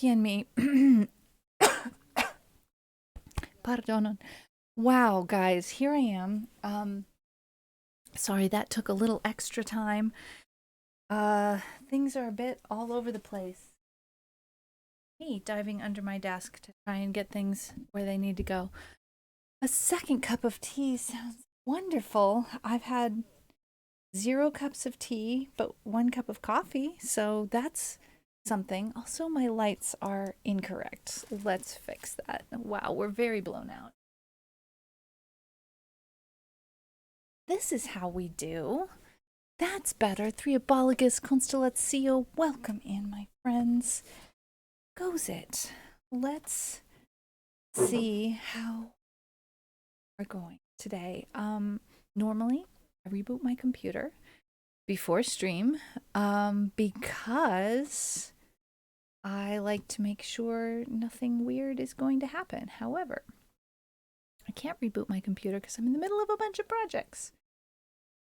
coffee in me. Pardon. Wow, guys, here I am. Sorry that took a little extra time. Uh, Things are a bit all over the place. Me diving under my desk to try and get things where they need to go. A second cup of tea sounds wonderful. I've had 0 cups of tea, but 1 cup of coffee, so that's something. Also, my lights are incorrect. Let's fix that. Wow, we're very blown out. This is how we do. That's better. Triabologus constellatio. Welcome in, my friends. Goes it. Let's see how we're going today. Normally I reboot my computer before stream, because I like to make sure nothing weird is going to happen. However, I can't reboot my computer because I'm in the middle of a bunch of projects.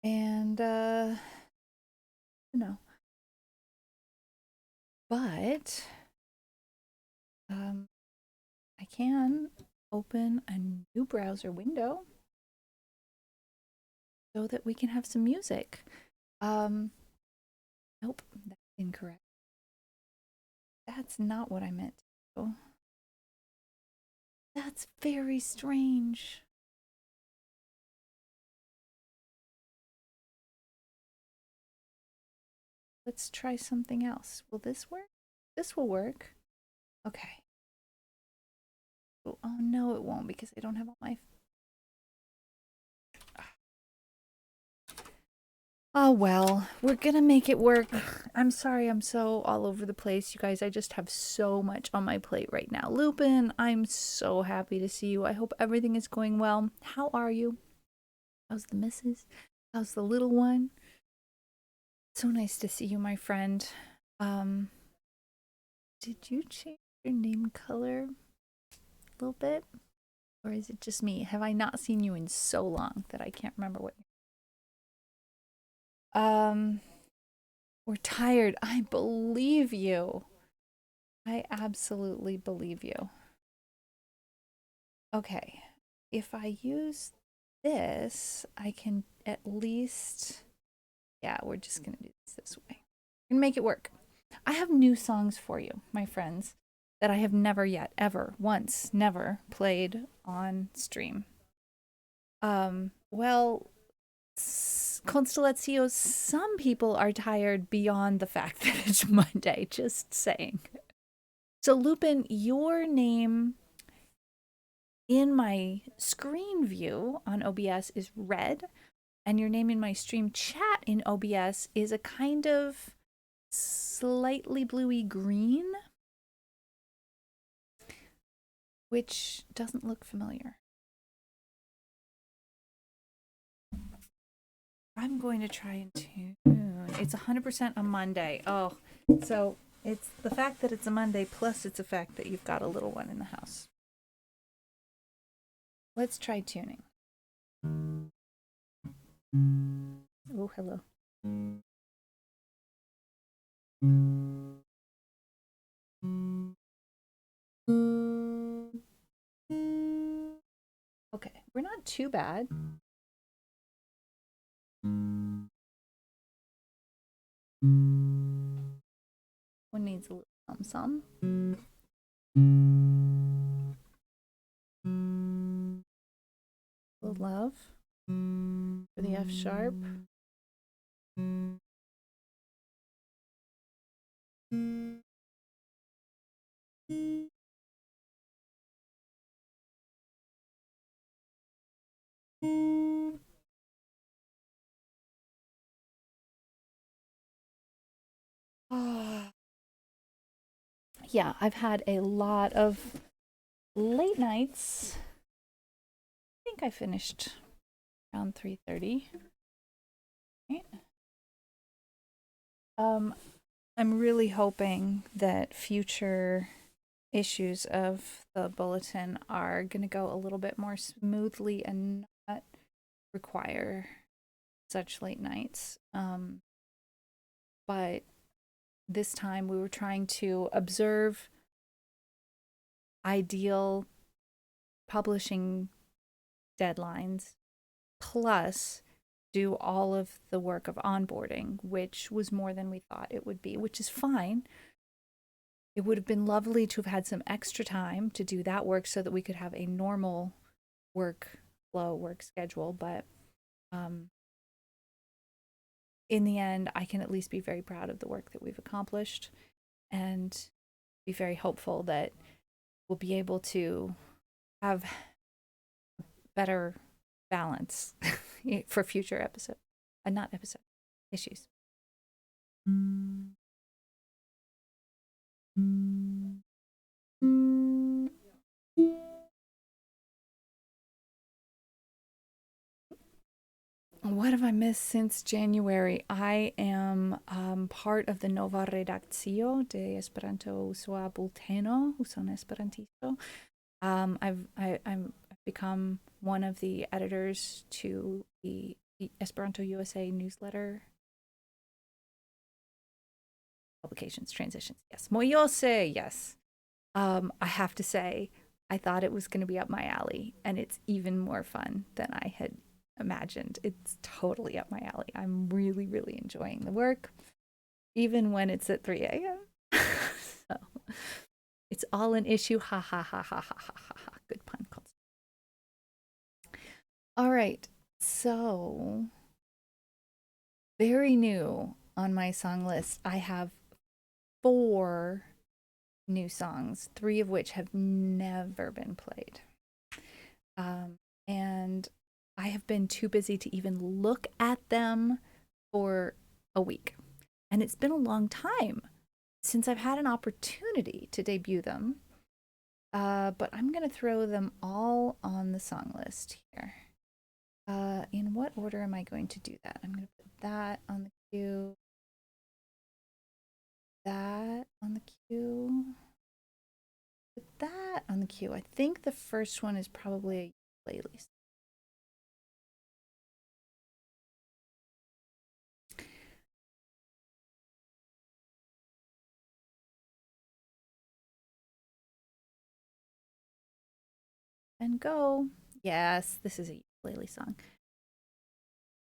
And, you know, but I can open a new browser window so that we can have some music. Nope, that's incorrect. That's not what I meant to do. That's very strange. Let's try something else. Will this work? This will work. Okay. Oh no, it won't because I don't have all my. Oh well, we're gonna make it work. I'm sorry I'm so all over the place, you guys. I just have so much on my plate right now. Lupin, I'm so happy to see you. I hope everything is going well. How are you? How's the missus? How's the little one? So nice to see you, my friend. Um, did you change your name color a little bit? Or is it just me? Have I not seen you in so long that I can't remember what? Um, we're tired. I believe you. I absolutely believe you. Okay. If I use this, I can at least. Yeah, we're just going to do this way. And make it work. I have new songs for you, my friends, that I have never yet, ever, once, never played on stream. Well, Constellatio, some people are tired beyond the fact that it's Monday, just saying. So, Lupin, your name in my screen view on OBS is red, and your name in my stream chat in OBS is a kind of slightly bluey green, which doesn't look familiar. I'm going to try and tune. It's 100% a Monday. Oh, so it's the fact that it's a Monday plus it's a fact that you've got a little one in the house. Let's try tuning. Oh, hello. Okay, we're not too bad. One needs a little some. A little love for the F sharp. Yeah, I've had a lot of late nights. I think I finished around 3:30. Right? I'm really hoping that future issues of the bulletin are going to go a little bit more smoothly and not require such late nights. But this time we were trying to observe ideal publishing deadlines, plus do all of the work of onboarding, which was more than we thought it would be, which is fine. It would have been lovely to have had some extra time to do that work so that we could have a normal work flow, work schedule. But in the end, I can at least be very proud of the work that we've accomplished and be very hopeful that we'll be able to have better balance for future episodes, not episode issues. What have I missed since January? I am part of the Nova Redaccio de Esperanto Usoa Bulteno, Uson Esperantisto. I've become one of the editors to the Esperanto USA newsletter. Publications, transitions, yes. Moyose, yes. I have to say, I thought it was going to be up my alley, and it's even more fun than I had imagined. It's totally up my alley. I'm really, really enjoying the work, even when it's at 3 a.m. So it's all an issue. Ha ha ha ha ha ha ha ha. Good pun. All right. So very new on my song list. I have 4 new songs, 3 of which have never been played. And I have been too busy to even look at them for a week. And it's been a long time since I've had an opportunity to debut them. But I'm going to throw them all on the song list here. In what order am I going to do that? I'm going to put that on the queue. That on the queue. Put that on the queue. I think the first one is probably a playlist. And go. Yes, this is a ukulele song.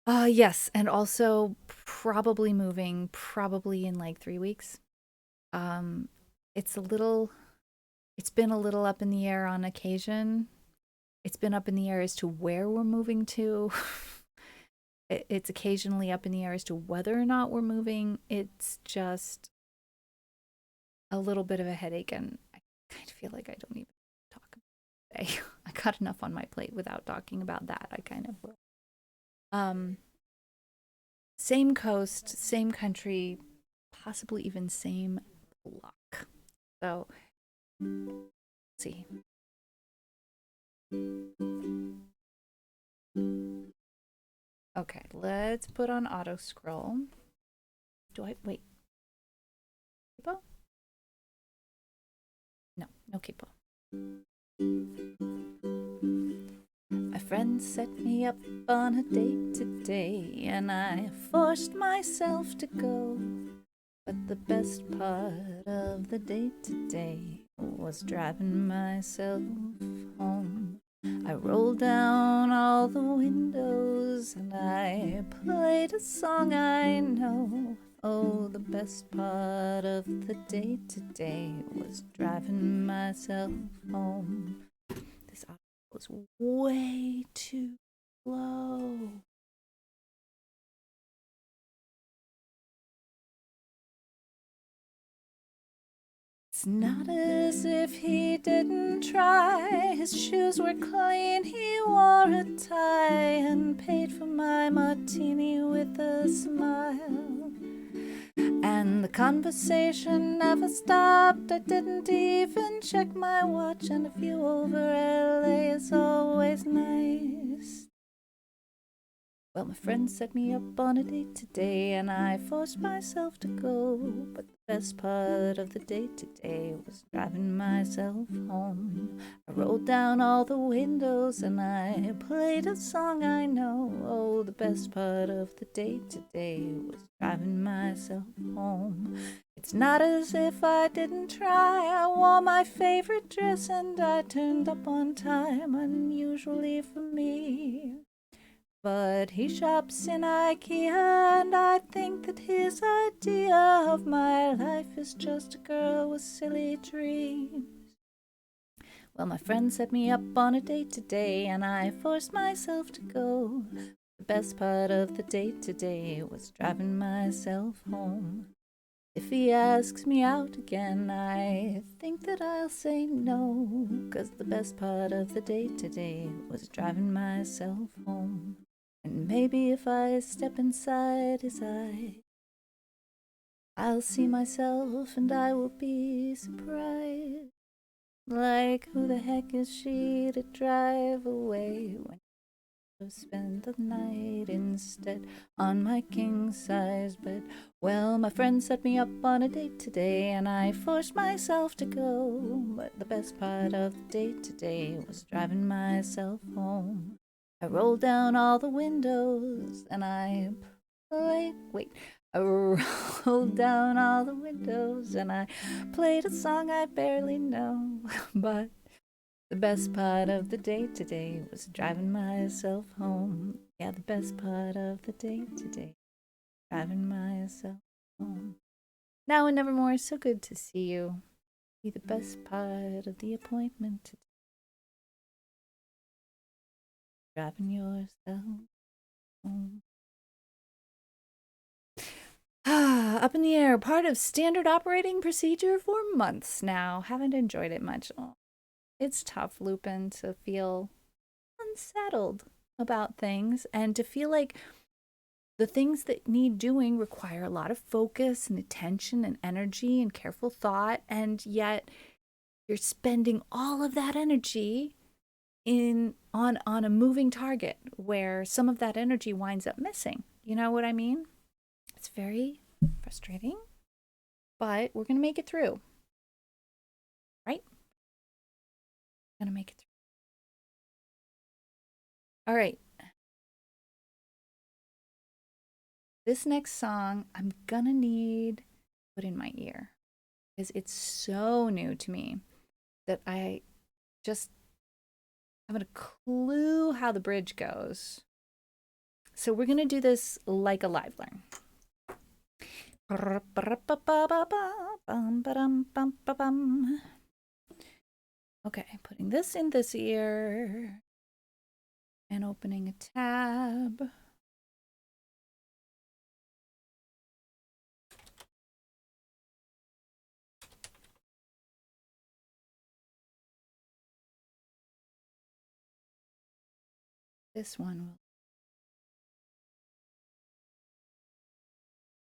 Yes, and also probably moving, probably in like 3 weeks. It's been a little up in the air on occasion. It's been up in the air as to where we're moving to. It's occasionally up in the air as to whether or not we're moving. It's just a little bit of a headache, and I kind of feel like I don't even talk about it today. I got enough on my plate without talking about that. I kind of will. Same coast, same country, possibly even same block. So, let's see. Okay, let's put on auto scroll. Do I wait? Kipo? No, no Kipo. My friend set me up on a date today, and I forced myself to go. But the best part of the date today was driving myself home. I rolled down all the windows and I played a song I know. Oh, the best part of the date today was driving myself home. This audio was way too low. It's not as if he didn't try. His shoes were clean, he wore a tie, and paid for my martini with a smile. And the conversation never stopped. I didn't even check my watch, and a view over LA is always nice. Well, my friend set me up on a date today, and I forced myself to go. But the Best part of the day today was driving myself home. I rolled down all the windows and I played a song I know. Oh, the best part of the day today was driving myself home. It's not as if I didn't try. I wore my favorite dress and I turned up on time, unusually for me. But he shops in IKEA, and I think that his idea of my life is just a girl with silly dreams. Well, my friend set me up on a date today, and I forced myself to go. The best part of the date today was driving myself home. If he asks me out again, I think that I'll say no, 'cause the best part of the date today was driving myself home. And maybe if I step inside his eye, I'll see myself and I will be surprised. Like, who the heck is she to drive away when I spend the night instead on my king-size bed? Well, my friend set me up on a date today, and I forced myself to go. But the best part of the date today was driving myself home. I rolled down all the windows and I rolled down all the windows and I played a song I barely know. But the best part of the day today was driving myself home. Yeah, the best part of the day today, driving myself home. Now and nevermore, so good to see you. Be the best part of the appointment today, driving yourself home. Up in the air, part of standard operating procedure for months now. Haven't enjoyed it much. Oh, it's tough, Lupin, to feel unsettled about things and to feel like the things that need doing require a lot of focus and attention and energy and careful thought, and yet you're spending all of that energy on a moving target where some of that energy winds up missing. You know what I mean? It's very frustrating, but we're going to make it through, right? Going to make it through. All right. This next song, I'm going to need to put in my ear because it's so new to me that I just haven't a clue how the bridge goes. So we're going to do this like a live learn. Okay, putting this in this ear and opening a tab. This one will.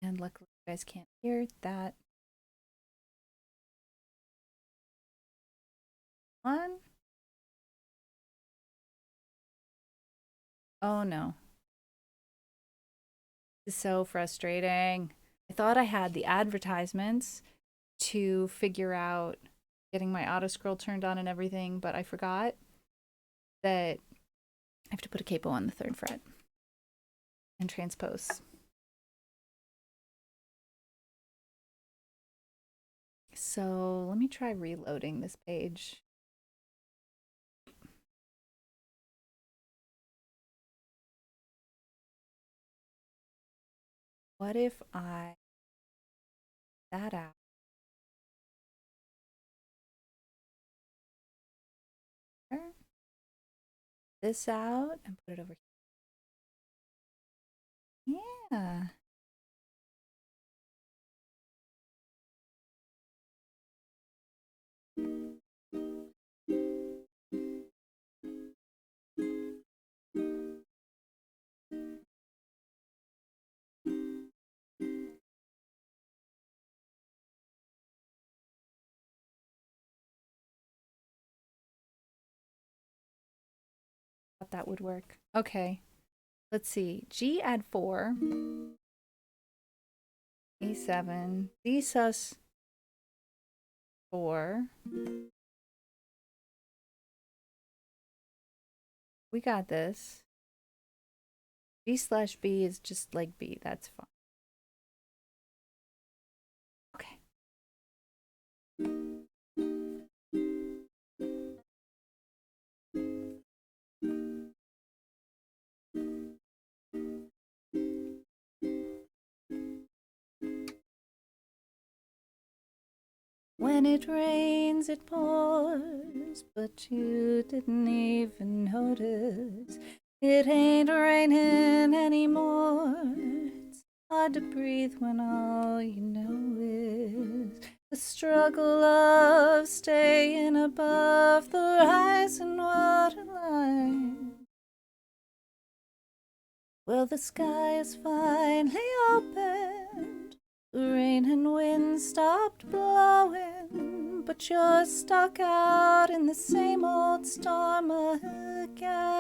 And luckily you guys can't hear that one. Oh no. This is so frustrating. I thought I had the advertisements to figure out getting my auto scroll turned on and everything, but I forgot that I have to put a capo on the 3rd fret and transpose. So let me try reloading this page. What if I that out? This out and put it over here. Yeah. Thought that would work. Okay. Let's see. G add 4. E7, D sus 4. We got this. B/B is just like B. That's fine. Okay. When it rains, it pours, but you didn't even notice. It ain't raining anymore. It's hard to breathe when all you know is the struggle of staying above the rising waterline. Well, the sky is finally opened. The rain and wind stopped blowing, but you're stuck out in the same old storm again.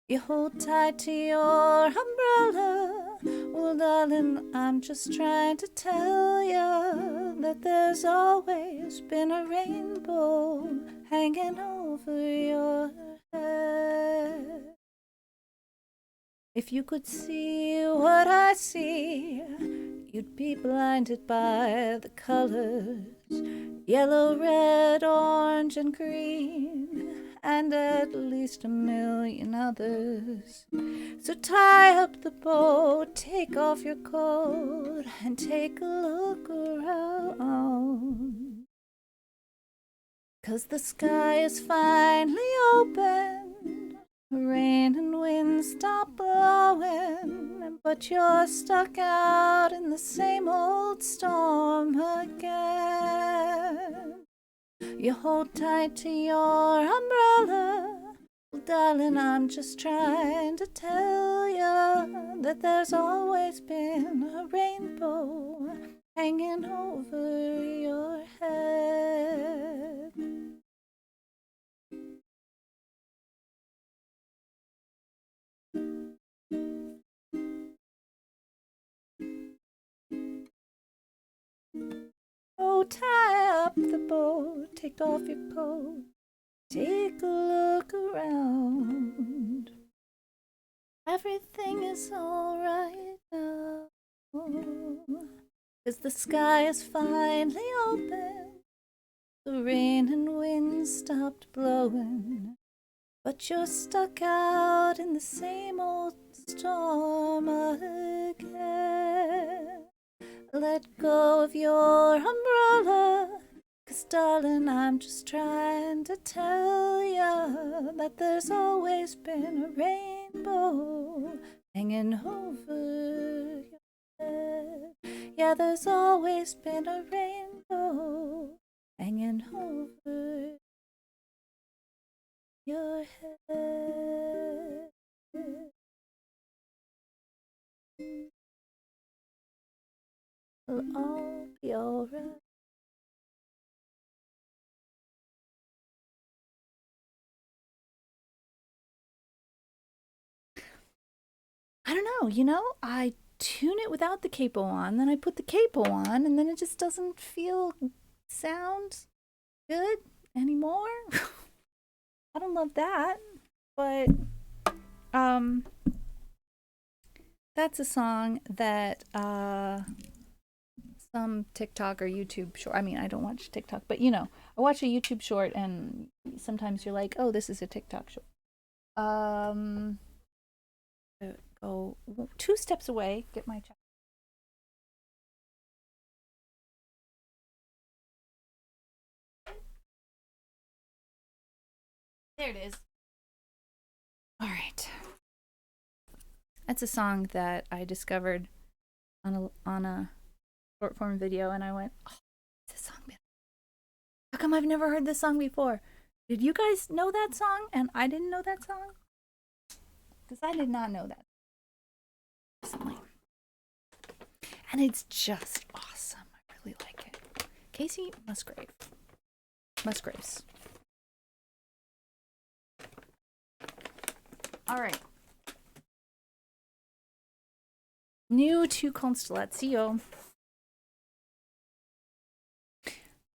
You hold tight to your umbrella. Well, darling, I'm just trying to tell you that there's always been a rainbow hanging over your head. If you could see what I see, you'd be blinded by the colors. Yellow, red, orange, and green, and at least a million others. So tie up the boat, take off your coat, and take a look around. 'Cause the sky is finally open. Rain and wind stop blowing, but you're stuck out in the same old storm again. You hold tight to your umbrella. Well, darling, I'm just trying to tell you that there's always been a rainbow hanging over your head. Oh, tie up the boat, take off your coat, take a look around. Everything is alright now, 'cause the sky is finally open. The rain and wind stopped blowing, but you're stuck out in the same old storm again. Let go of your umbrella, 'cause darling, I'm just trying to tell you that there's always been a rainbow hanging over your head. Yeah, there's always been a rainbow hanging over your head. It'll all be alright. I don't know, I tune it without the capo on, then I put the capo on, and then it just doesn't sound good anymore. I don't love that, but that's a song that some TikTok or YouTube short. I mean, I don't watch TikTok, but I watch a YouTube short, and sometimes you're like, oh, this is a TikTok short. Go 2 steps away, get my check. There it is. All right. That's a song that I discovered on a short form video, and I went, oh, this song. How come I've never heard this song before? Did you guys know that song and I didn't know that song? Because I did not know that. And it's just awesome. I really like it. Kacey Musgraves. All right. New to Constellatio.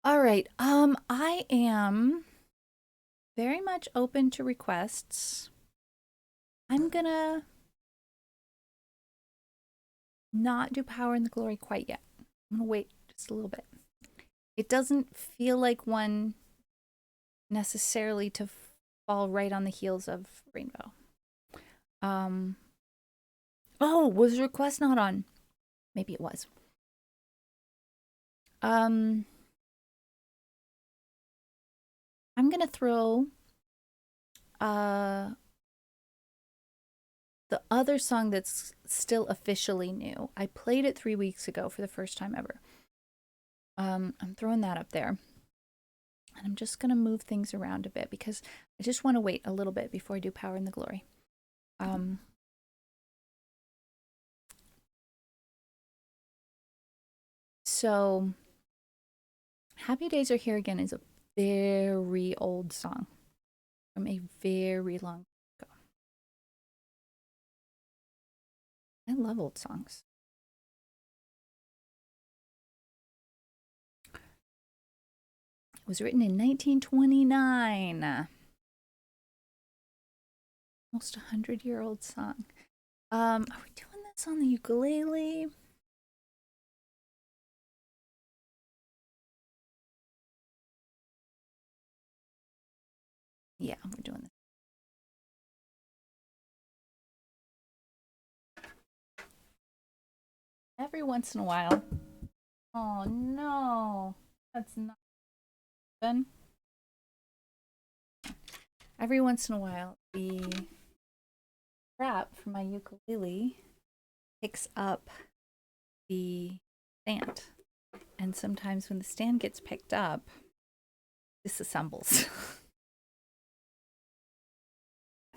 All right. I am very much open to requests. I'm gonna not do Power and the Glory quite yet. I'm gonna wait just a little bit. It doesn't feel like one necessarily to fall right on the heels of Rainbow. Oh, was request not on? Maybe it was. I'm gonna throw the other song that's still officially new. I played it 3 weeks ago for the first time ever. I'm throwing that up there. And I'm just gonna move things around a bit because I just want to wait a little bit before I do Power and the Glory. So Happy Days Are Here Again is a very old song from a very long time ago. I love old songs. It was written in 1929. Almost 100-year-old song. Are we doing this on the ukulele? Yeah, we're doing this. Every once in a while. Oh no, that's not good. Every once in a while, the strap for my ukulele picks up the stand. And sometimes when the stand gets picked up, disassembles.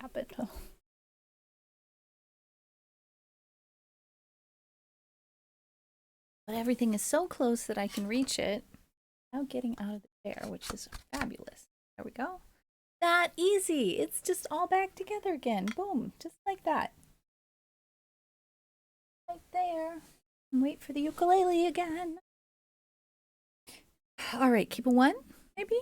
Habit. But everything is so close that I can reach it without getting out of the chair, which is fabulous. There we go. That easy. It's just all back together again. Boom. Just like that. Right there. And wait for the ukulele again. All right, keep a one, maybe?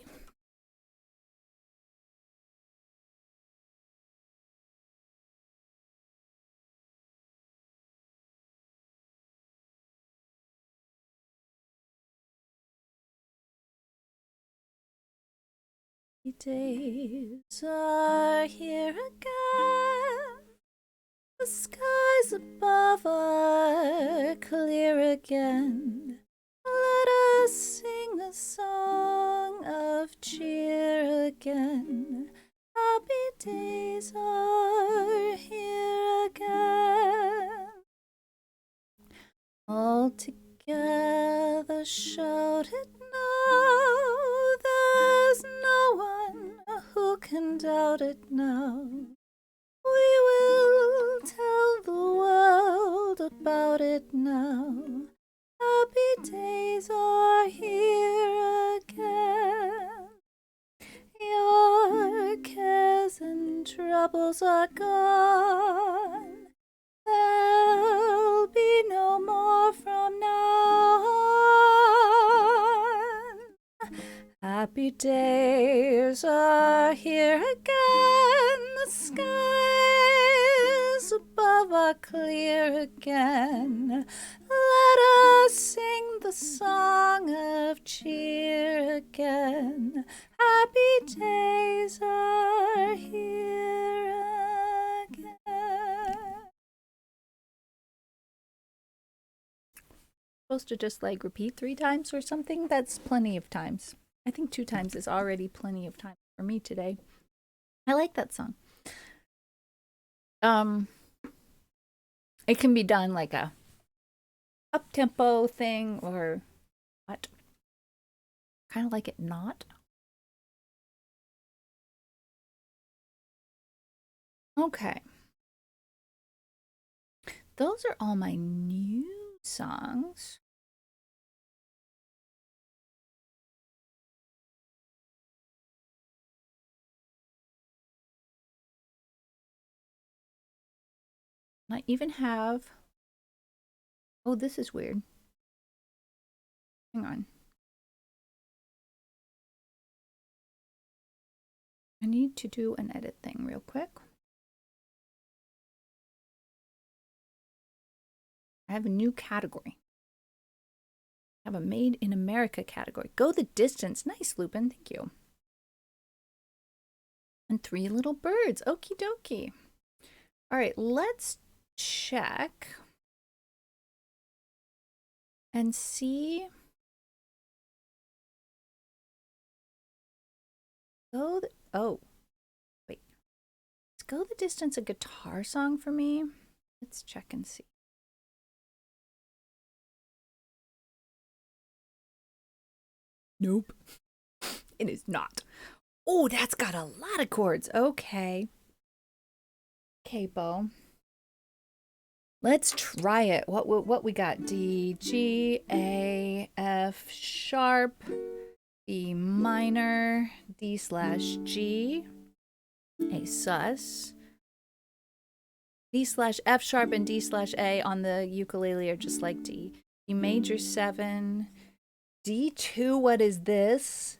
Days are here again. The skies above are clear again. Let us sing a song of cheer again. Happy days are here again. All together shout it now. There's no one who can doubt it now. We will tell the world about it now. Happy days are here again. Your cares and troubles are gone. There'll be no more from now on. Happy days are here again. The skies above are clear again. Let us sing the song of cheer again. Happy days are here again. Supposed to just like repeat 3 times or something? That's plenty of times. I think 2 times is already plenty of time for me today. I like that song. It can be done like a up-tempo thing or what? Kind of like it not. Okay. Those are all my new songs. I even have Oh, this is weird. Hang on. I need to do an edit thing real quick. I have a new category. I have a Made in America category. Go the distance. Nice, Lupin. Thank you. And 3 little birds. Okie dokie. All right, let's check and see. Oh, wait. Is Go the Distance a guitar song for me? Let's check and see. Nope. It is not. Oh, that's got a lot of chords. Okay. Capo. Let's try it. What we got? D, G, A, F sharp, B minor, D/G, A sus. D/F sharp and D/A on the ukulele are just like D. E major 7, D2. What is this?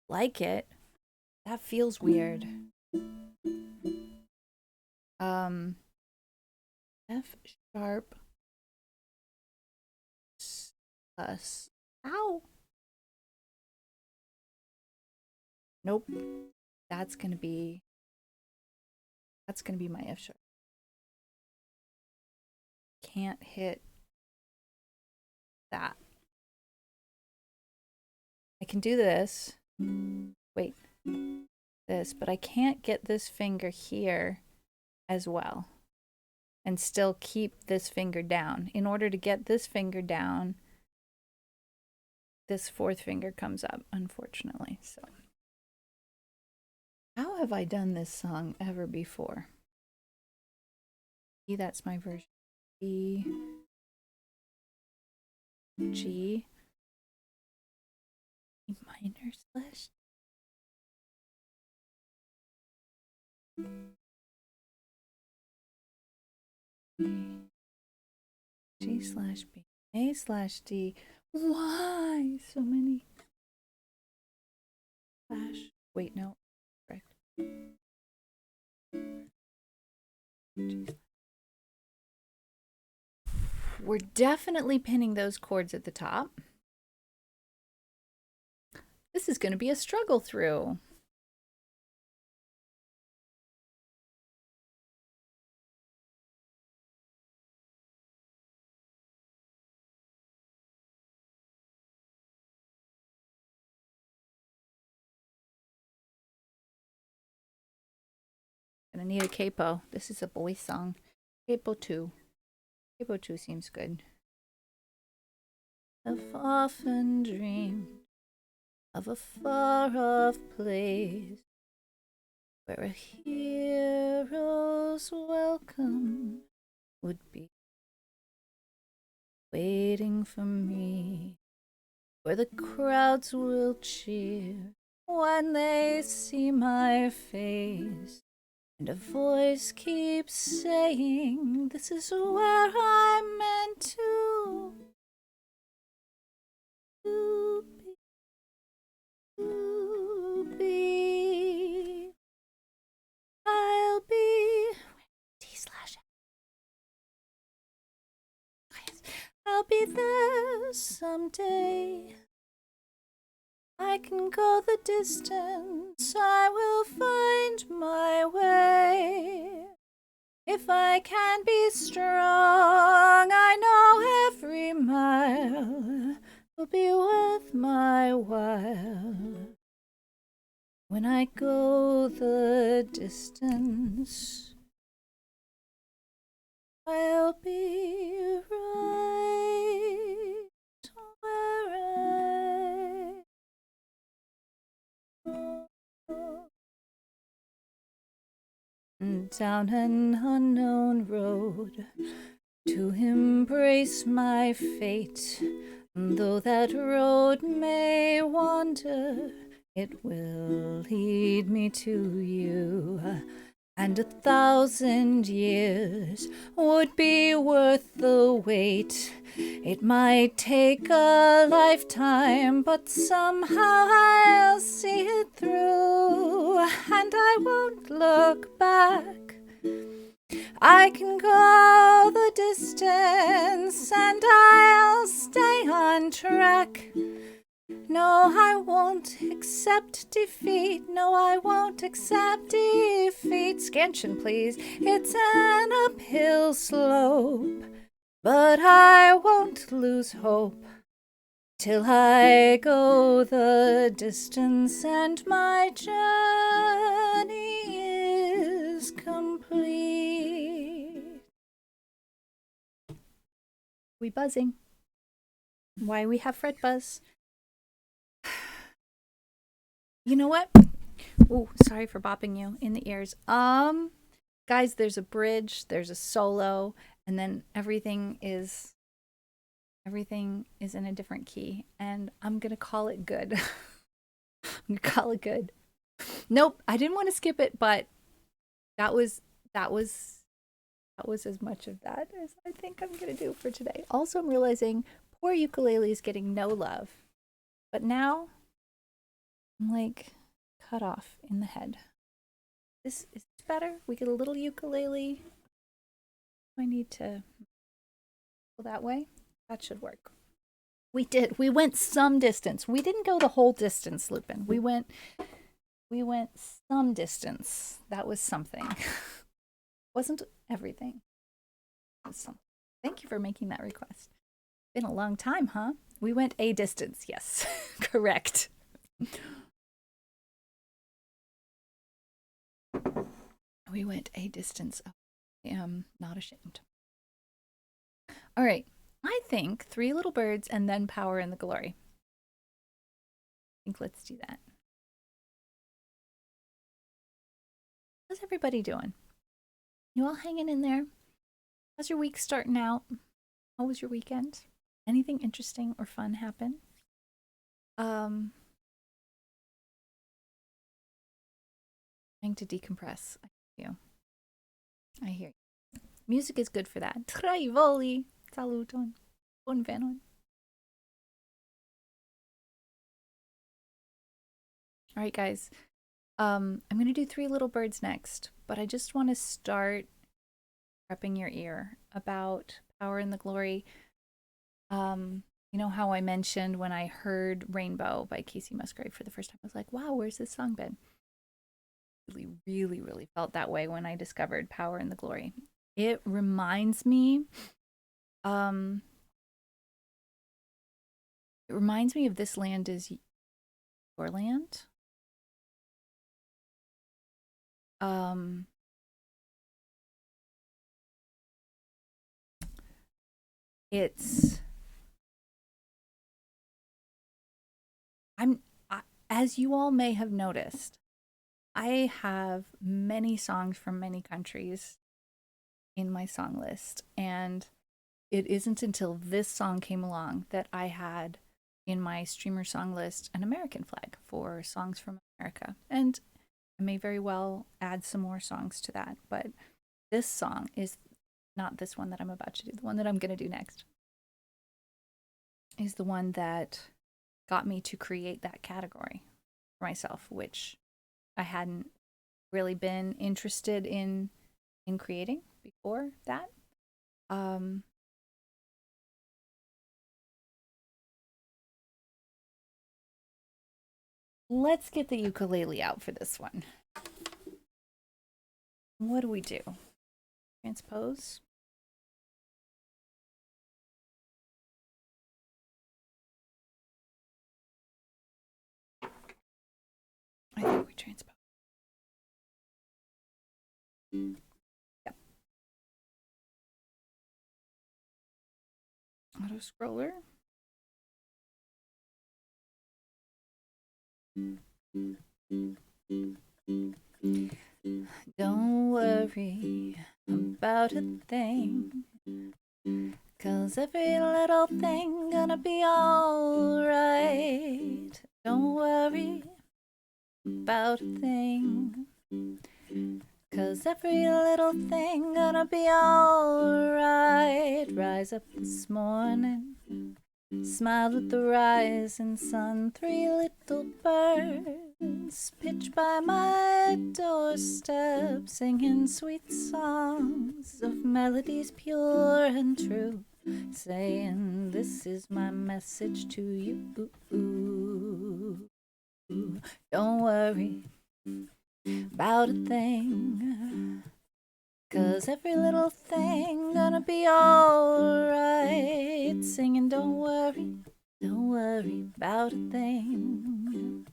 Like it. That feels weird. F sharp sus. Ow. Nope. That's gonna be my F sharp. Can't hit that. I can do this. Wait. This, but I can't get this finger here as well and still keep this finger down. In order to get this finger down, this 4th finger comes up, unfortunately. So how have I done this song ever before? E, that's my version. E, G, E minor slash G/B, A/D. Why so many? Slash. Wait, no. Correct. We're definitely pinning those chords at the top. This is going to be a struggle through. Gonna need a capo. This is a boy song. Capo 2. Capo 2 seems good. I've often dreamed of a far-off place where a hero's welcome would be waiting for me, where the crowds will cheer when they see my face. And a voice keeps saying, this is where I'm meant to be. I'll be D/F. I'll be there someday. I can go the distance, I will find my way. If I can be strong, I know every mile will be worth my while. When I go the distance, I'll be right where I down an unknown road to embrace my fate. Though that road may wander, it will lead me to you. and 1,000 years would be worth the wait. It might take a lifetime, but somehow I'll see it through, and I won't look back. I can go the distance, and I'll stay on track. No, I won't accept defeat. No, I won't accept defeat. Scansion, please. It's an uphill slope, but I won't lose hope till I go the distance and my journey is complete. We buzzing. Why we have Fred buzz? You know what? Oh, sorry for bopping you in the ears. Guys, there's a bridge, there's a solo, and then everything is in a different key, and I'm gonna call it good. I'm gonna call it good. Nope, I didn't want to skip it, but that was as much of that as I think I'm gonna do for today. Also, I'm realizing poor ukulele is getting no love, but now I'm like cut off in the head. Is this better? We get a little ukulele. I need to go that way. That should work. We did. We went some distance. We didn't go the whole distance, Lupin. We went some distance. That was something. Wasn't everything. It was something. Thank you for making that request. Been a long time, huh? We went a distance. Yes, correct. We went a distance. I am not ashamed. All right. I think Three Little Birds and then Power in the Glory. I think let's do that. How's everybody doing? You all hanging in there? How's your week starting out? How was your weekend? Anything interesting or fun happen? Trying to decompress. I hear you. Music is good for that. Traivoli. Saluton. Bonvenon. All right, guys. I'm going to do Three Little Birds next, but I just want to start prepping your ear about Power in the Glory. You know how I mentioned when I heard Rainbow by Casey Musgrave for the first time, I was like, wow, where's this song been? Really felt that way when I discovered Power in the Glory. It reminds me of This Land Is Your Land. As you all may have noticed, I have many songs from many countries in my song list, and it isn't until this song came along that I had in my streamer song list an American flag for songs from America. And I may very well add some more songs to that, but this song is not this one that I'm about to do. The one that I'm going to do next is the one that got me to create that category for myself, which I hadn't really been interested in creating before that. Let's get the ukulele out for this one. What do we do? Transpose? I think we transpose. Yep. Auto scroller. Don't worry about a thing, 'cause every little thing gonna be alright. Don't worry about a thing, 'Cause every little thing gonna be alright. Rise up this morning, smiled with the rising sun. 3 little birds pitch by my doorstep, singing sweet songs of melodies pure and true, saying this is my message to you. Don't worry about a thing, 'cause every little thing gonna be alright. Singing don't worry about a thing,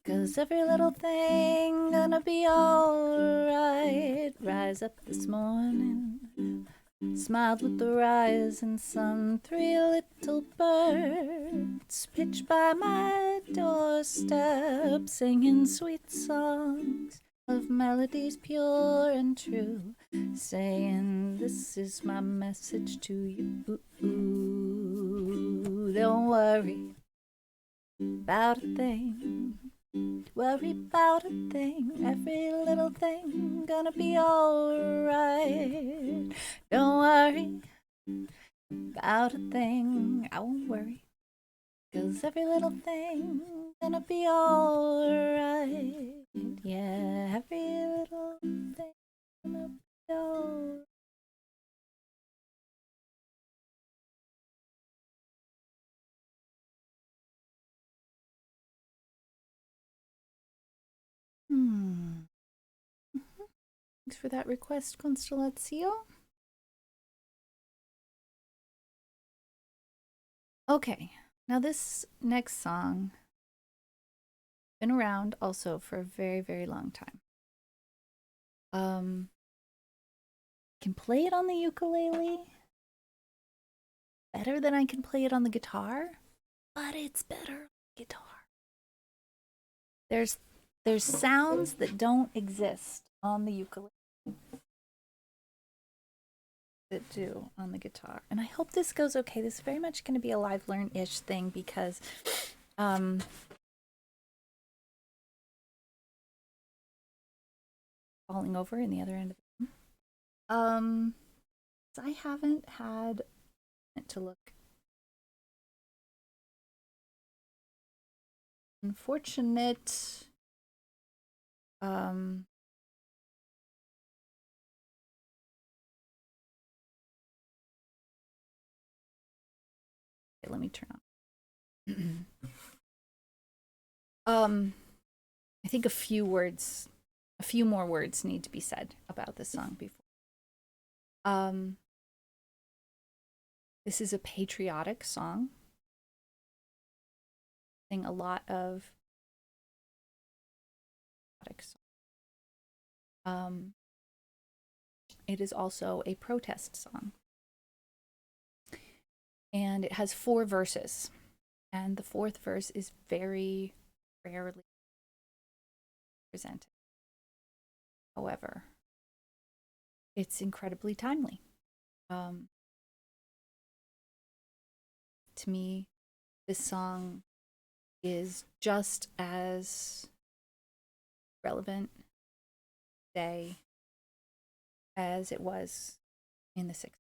'cause every little thing gonna be alright. Rise up this morning, smiled with the rising sun. 3 little birds pitch by my doorstep, singing sweet songs of melodies pure and true, saying this is my message to you. Don't worry about a thing, worry about a thing. Every little thing gonna be alright. Don't worry about a thing, I won't worry, 'cause every little thing gonna be alright. Yeah, every little thing gonna be alright. Thanks for that request, Constellazio. Okay, now this next song been around also for a very, very long time. Can play it on the ukulele better than I can play it on the guitar, but it's better on the guitar. There's sounds that don't exist on the ukulele that do on the guitar. And I hope this goes okay. This is very much going to be a live learn-ish thing because falling over in the other end of the room. I haven't had it to look. Unfortunate. Okay, let me turn on. I think a few more words need to be said about this song before. This is a patriotic song. I sing a lot of it is also a protest song. And it has 4 verses. And the 4th verse is very rarely presented. However, it's incredibly timely. To me, this song is just as relevant today as it was in the 60s.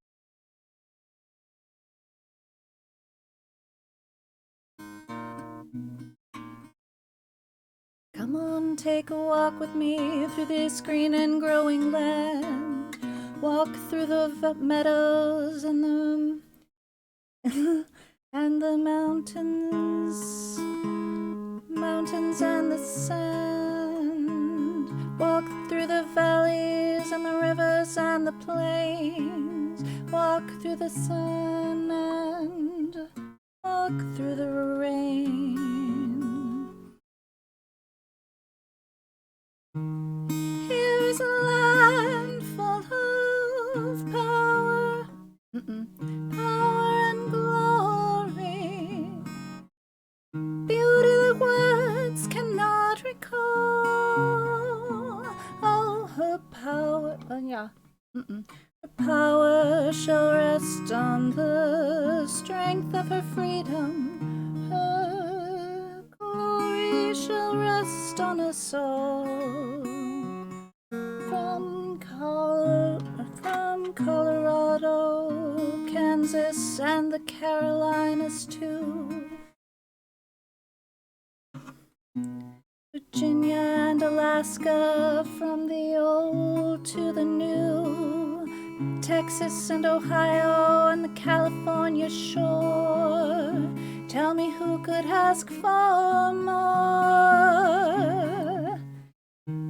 Come on, take a walk with me through this green and growing land. Walk through the meadows and the and the mountains and the sand. Walk through the valleys and the rivers and the plains. Walk through the sun and walk through the rain. Here's a land full of power, power and glory, beauty that words cannot recall. Oh, her power, her power shall rest on the strength of her freedom. Her glory shall rest on us all. From Colorado, Kansas, and the Carolinas too. Virginia and Alaska, from the old to the new. Texas and Ohio and the California shore. Tell me who could ask for more?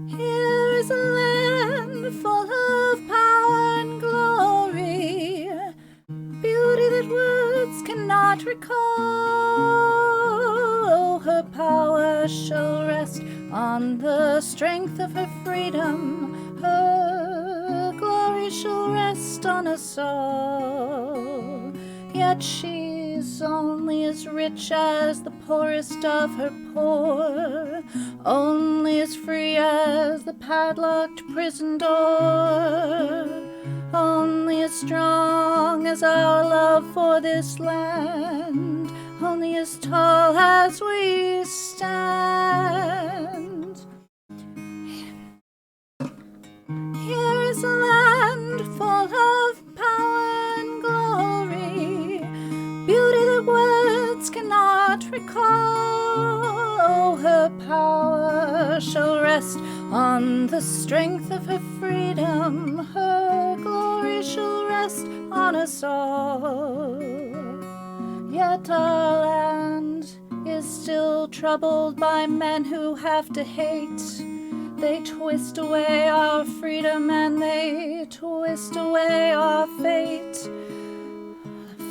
Here is a land full of power and glory, beauty that words cannot recall. Her power shall rest on the strength of her freedom. Her glory shall rest on us all. Yet she's only as rich as the poorest of her poor, only as free as the padlocked prison door, only as strong as our love for this land, only as tall as we stand. Here is a land full of power and glory, beauty that words cannot recall. Oh, her power shall rest on the strength of her freedom. Her glory shall rest on us all. Yet our land is still troubled by men who have to hate. They twist away our freedom and they twist away our fate.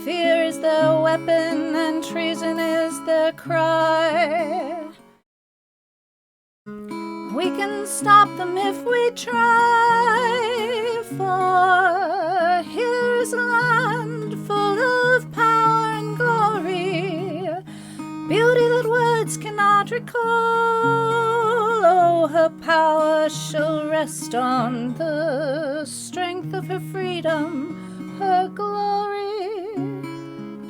Fear is their weapon and treason is their cry. We can stop them if we try, for here is a land full of power and glory, beauty that words cannot recall. Oh, her power shall rest on the strength of her freedom. Her glory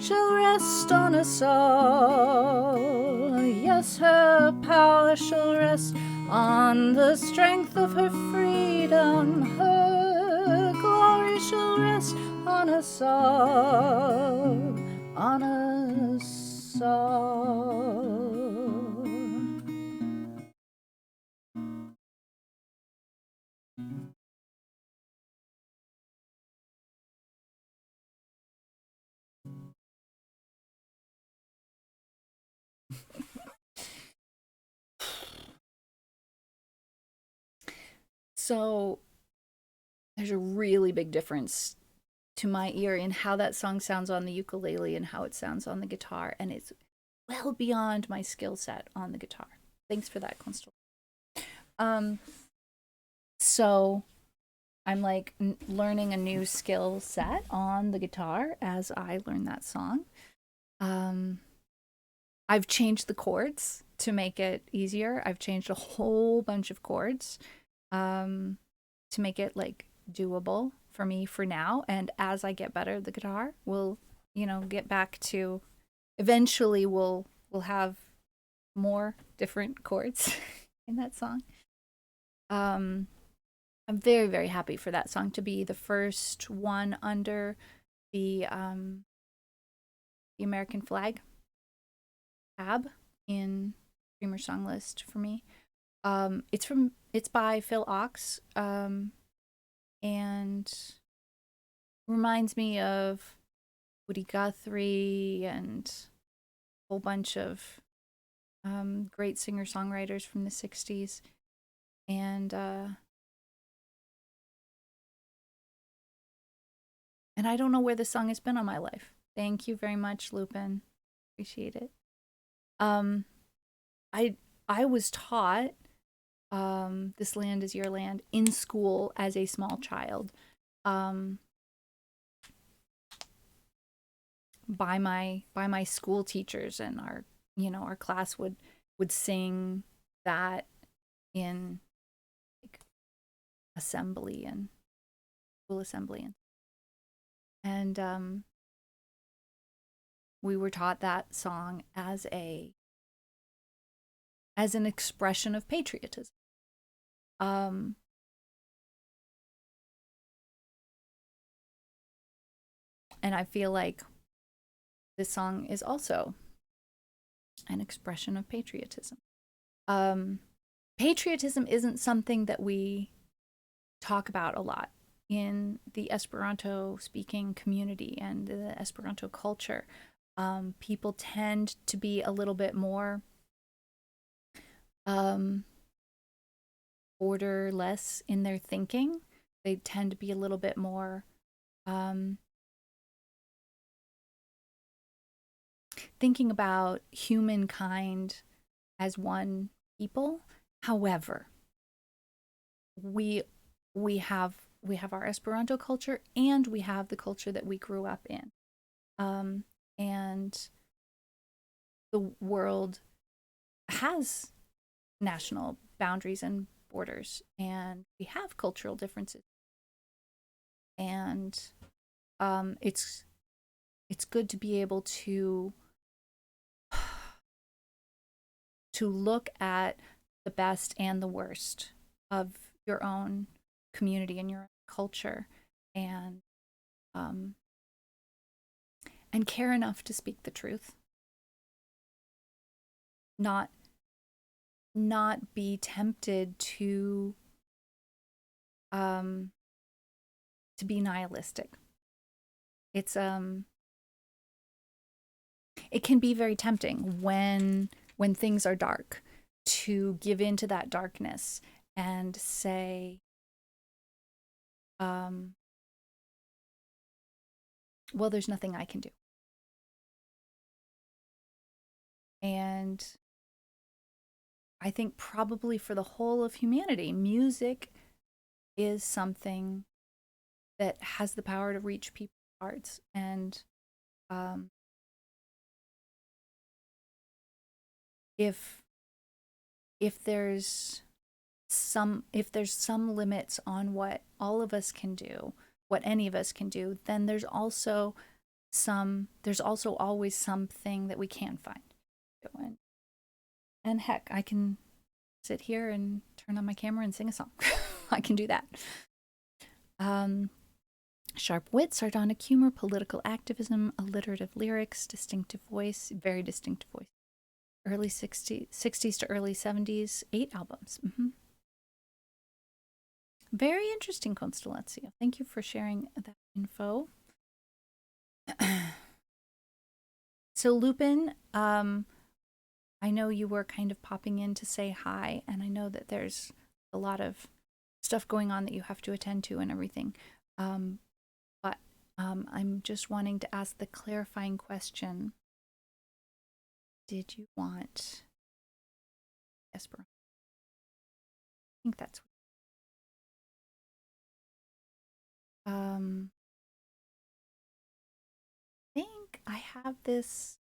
shall rest on us all. Yes, her power shall rest on the strength of her freedom. Her glory shall rest on us all. On us all. So there's a really big difference to my ear in how that song sounds on the ukulele and how it sounds on the guitar, and it's well beyond my skill set on the guitar. Thanks for that, Constable. So I'm like learning a new skill set on the guitar as I learn that song. I've changed the chords to make it easier. I've changed a whole bunch of chords to make it like doable for me for now. And as I get better at the guitar, we'll, get back to eventually we'll have more different chords in that song. I'm very, very happy for that song to be the first one under the American flag tab in Dreamer Song List for me. It's by Phil Ochs, and reminds me of Woody Guthrie and a whole bunch of great singer-songwriters from the 60s. And I don't know where this song has been all my life. Thank you very much, Lupin. Appreciate it. I was taught This Land Is Your Land in school as a small child by my school teachers, and our class would sing that in like assembly and school assembly, and we were taught that song as an expression of patriotism. And I feel like this song is also an expression of patriotism. Um, Patriotism isn't something that we talk about a lot in the Esperanto speaking community and the Esperanto culture. People tend to be a little bit more um, orderless in their thinking. They tend to be a little bit more um, thinking about humankind as one people. However, we we have our Esperanto culture and we have the culture that we grew up in. And the world has national boundaries and borders, and we have cultural differences. And it's good to be able to look at the best and the worst of your own community and your culture, and um, and care enough to speak the truth, not not be tempted to be nihilistic. It's it can be very tempting when things are dark to give into that darkness and say, well, there's nothing I can do. And I think probably for the whole of humanity, music is something that has the power to reach people's hearts. And if there's some limits on what all of us can do, what any of us can do, then there's also always something that we can find. And heck, I can sit here and turn on my camera and sing a song. I can do that. Sharp wit, sardonic humor, political activism, alliterative lyrics, distinctive voice, very distinctive voice. Early 60s to early 70s, 8 albums. Very interesting, Constellazio. Thank you for sharing that info. So, Lupin, I know you were kind of popping in to say hi, and I know that there's a lot of stuff going on that you have to attend to and everything. But I'm just wanting to ask the clarifying question. Did you want Esperanto? I think that's I think I have this.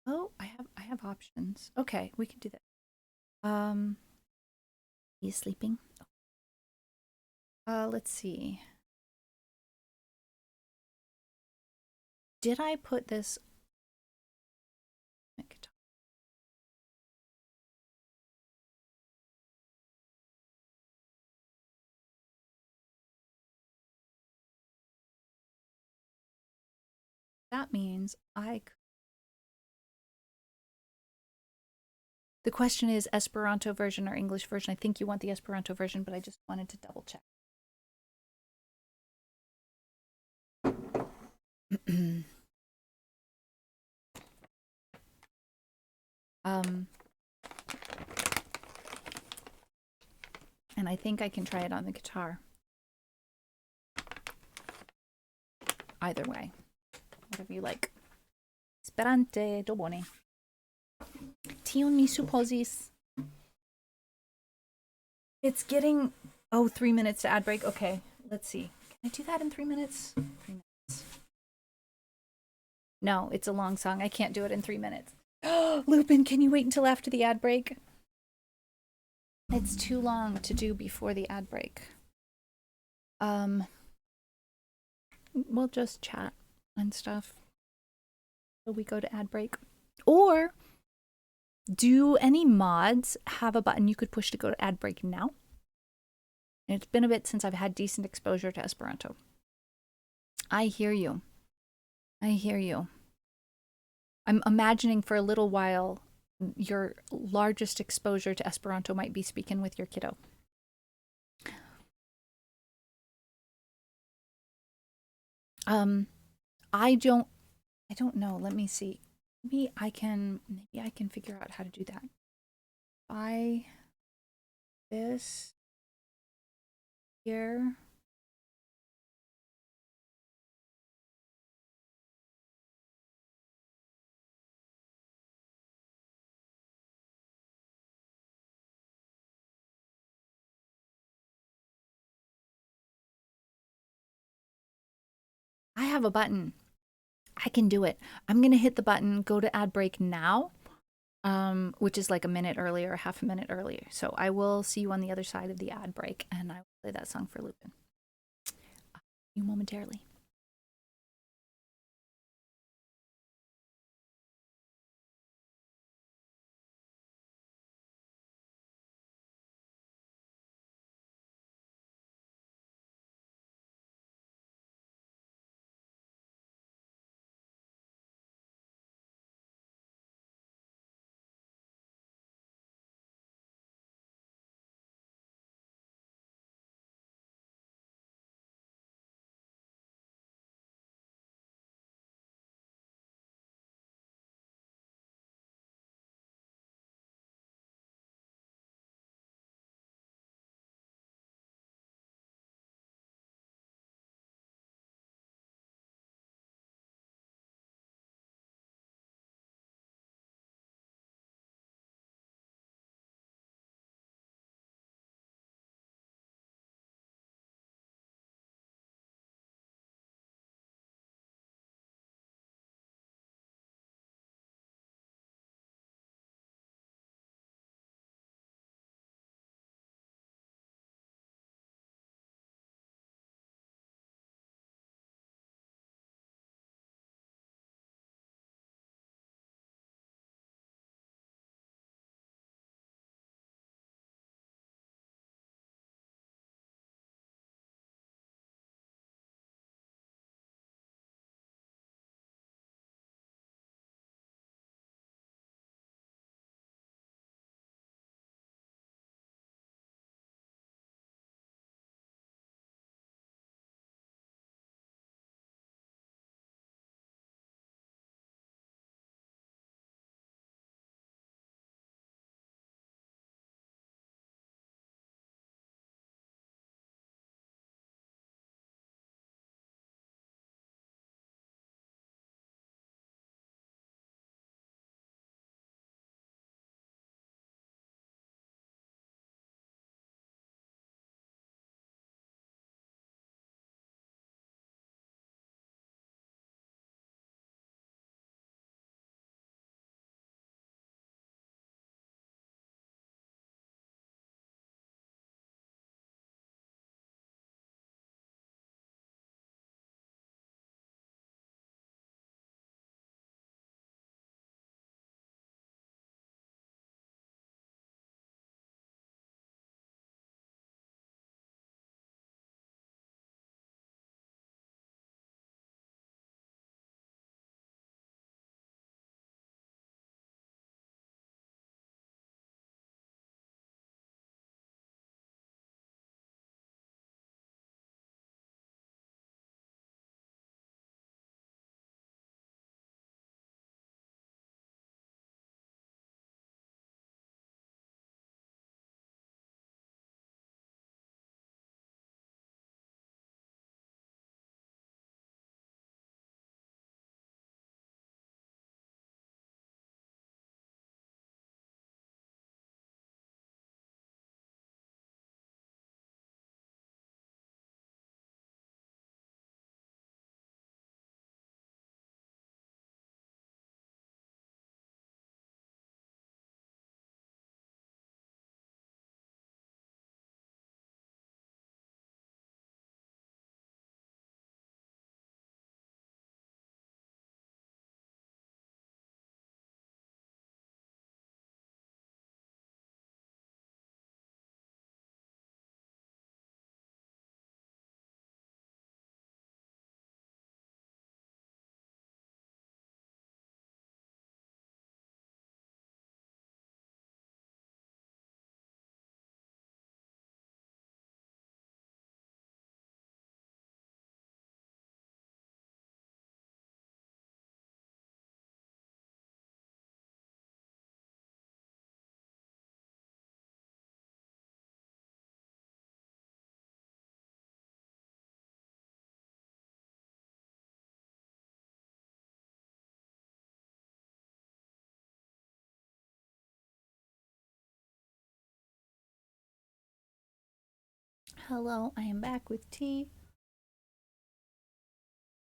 Oh, I have options. Okay, we can do that. He's sleeping. Let's see. Did I put this? That means the question is Esperanto version or English version. I think you want the Esperanto version, but I just wanted to double check. And I think I can try it on the guitar. Either way, whatever you like. Sperante do bone. Tion mi supposis. It's getting 3 minutes to ad break. Okay, let's see. Can I do that in 3 minutes? 3 minutes. No, it's a long song. I can't do it in 3 minutes. Lupin, can you wait until after the ad break? It's too long to do before the ad break. We'll just chat and stuff till we go to ad break. Or do any mods have a button you could push to go to ad break now? And it's been a bit since I've had decent exposure to Esperanto. I hear you. I hear you. I'm imagining for a little while your largest exposure to Esperanto might be speaking with your kiddo. Um, I don't I don't know. Let me see. Maybe I can figure out how to do that. Buy this here. I have a button. I can do it. I'm gonna hit the button, go to ad break now, which is like a minute earlier, half a minute earlier. So I will see you on the other side of the ad break, and I will play that song for Lupin. You momentarily. Hello, I am back with tea.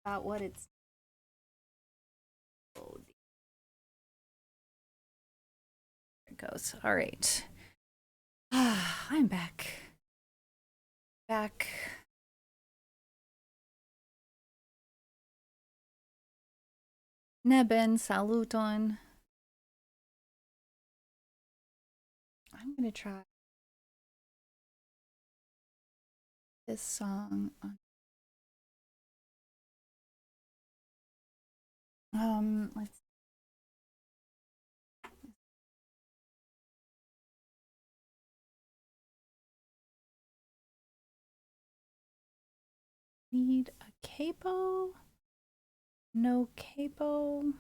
About what it's. Oh, there it goes. All right. I'm back. Back. Neben saluton. I'm gonna try this song on. Let's need a capo. No capo.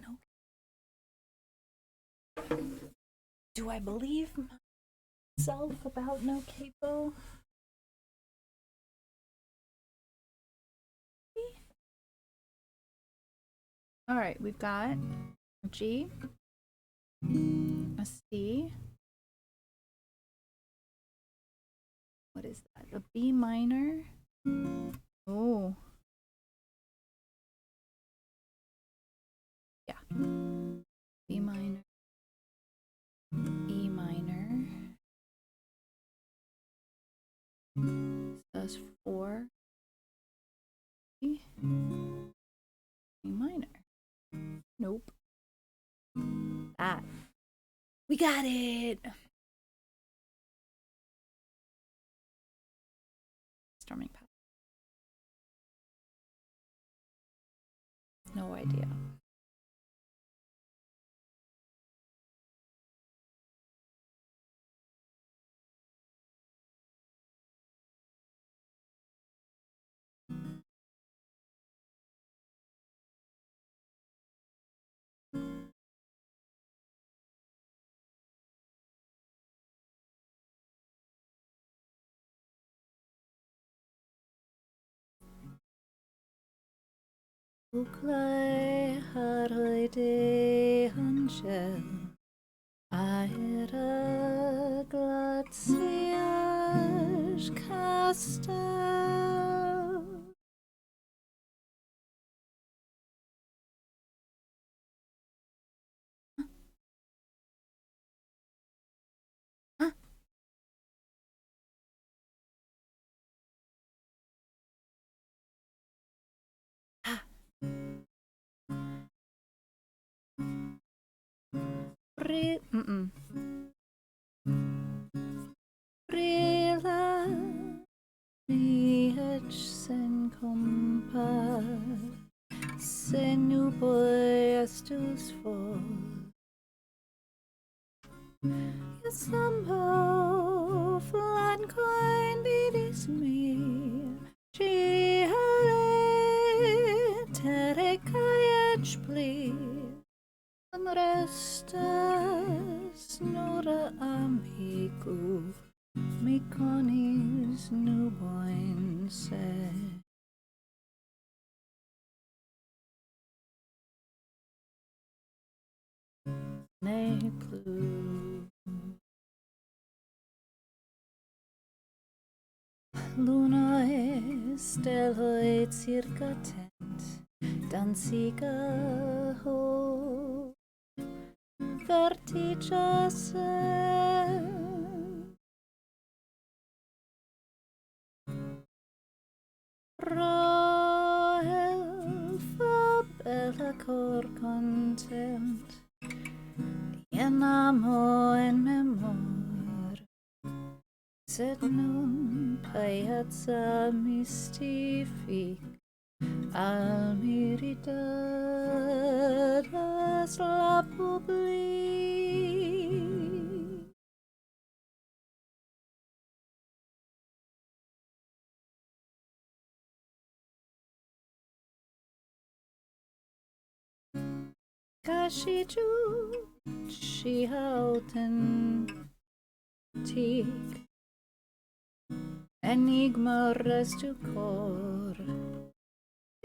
No. Do I believe myself about no capo? All right, we've got a G, a C. What is that? A B minor. Oh. Yeah. B minor. E minor. That's 4. E minor. Nope. That. We got it. Storming path. No idea. Uclae haroide angel aera glacias castel. Huh? Ah. Brilla miech sen compa sen uboi estus for Sambo flancoin vidis mi Ciale tere caec pli restas nura amicu mi conis nuboin se ne plus lunae steloi circatent dansiga ho vertigas Roelfa bella cor content in amo en memor sed nun paeazza mystific al miritadas la public Cascigiu ci autentic enigma restu cor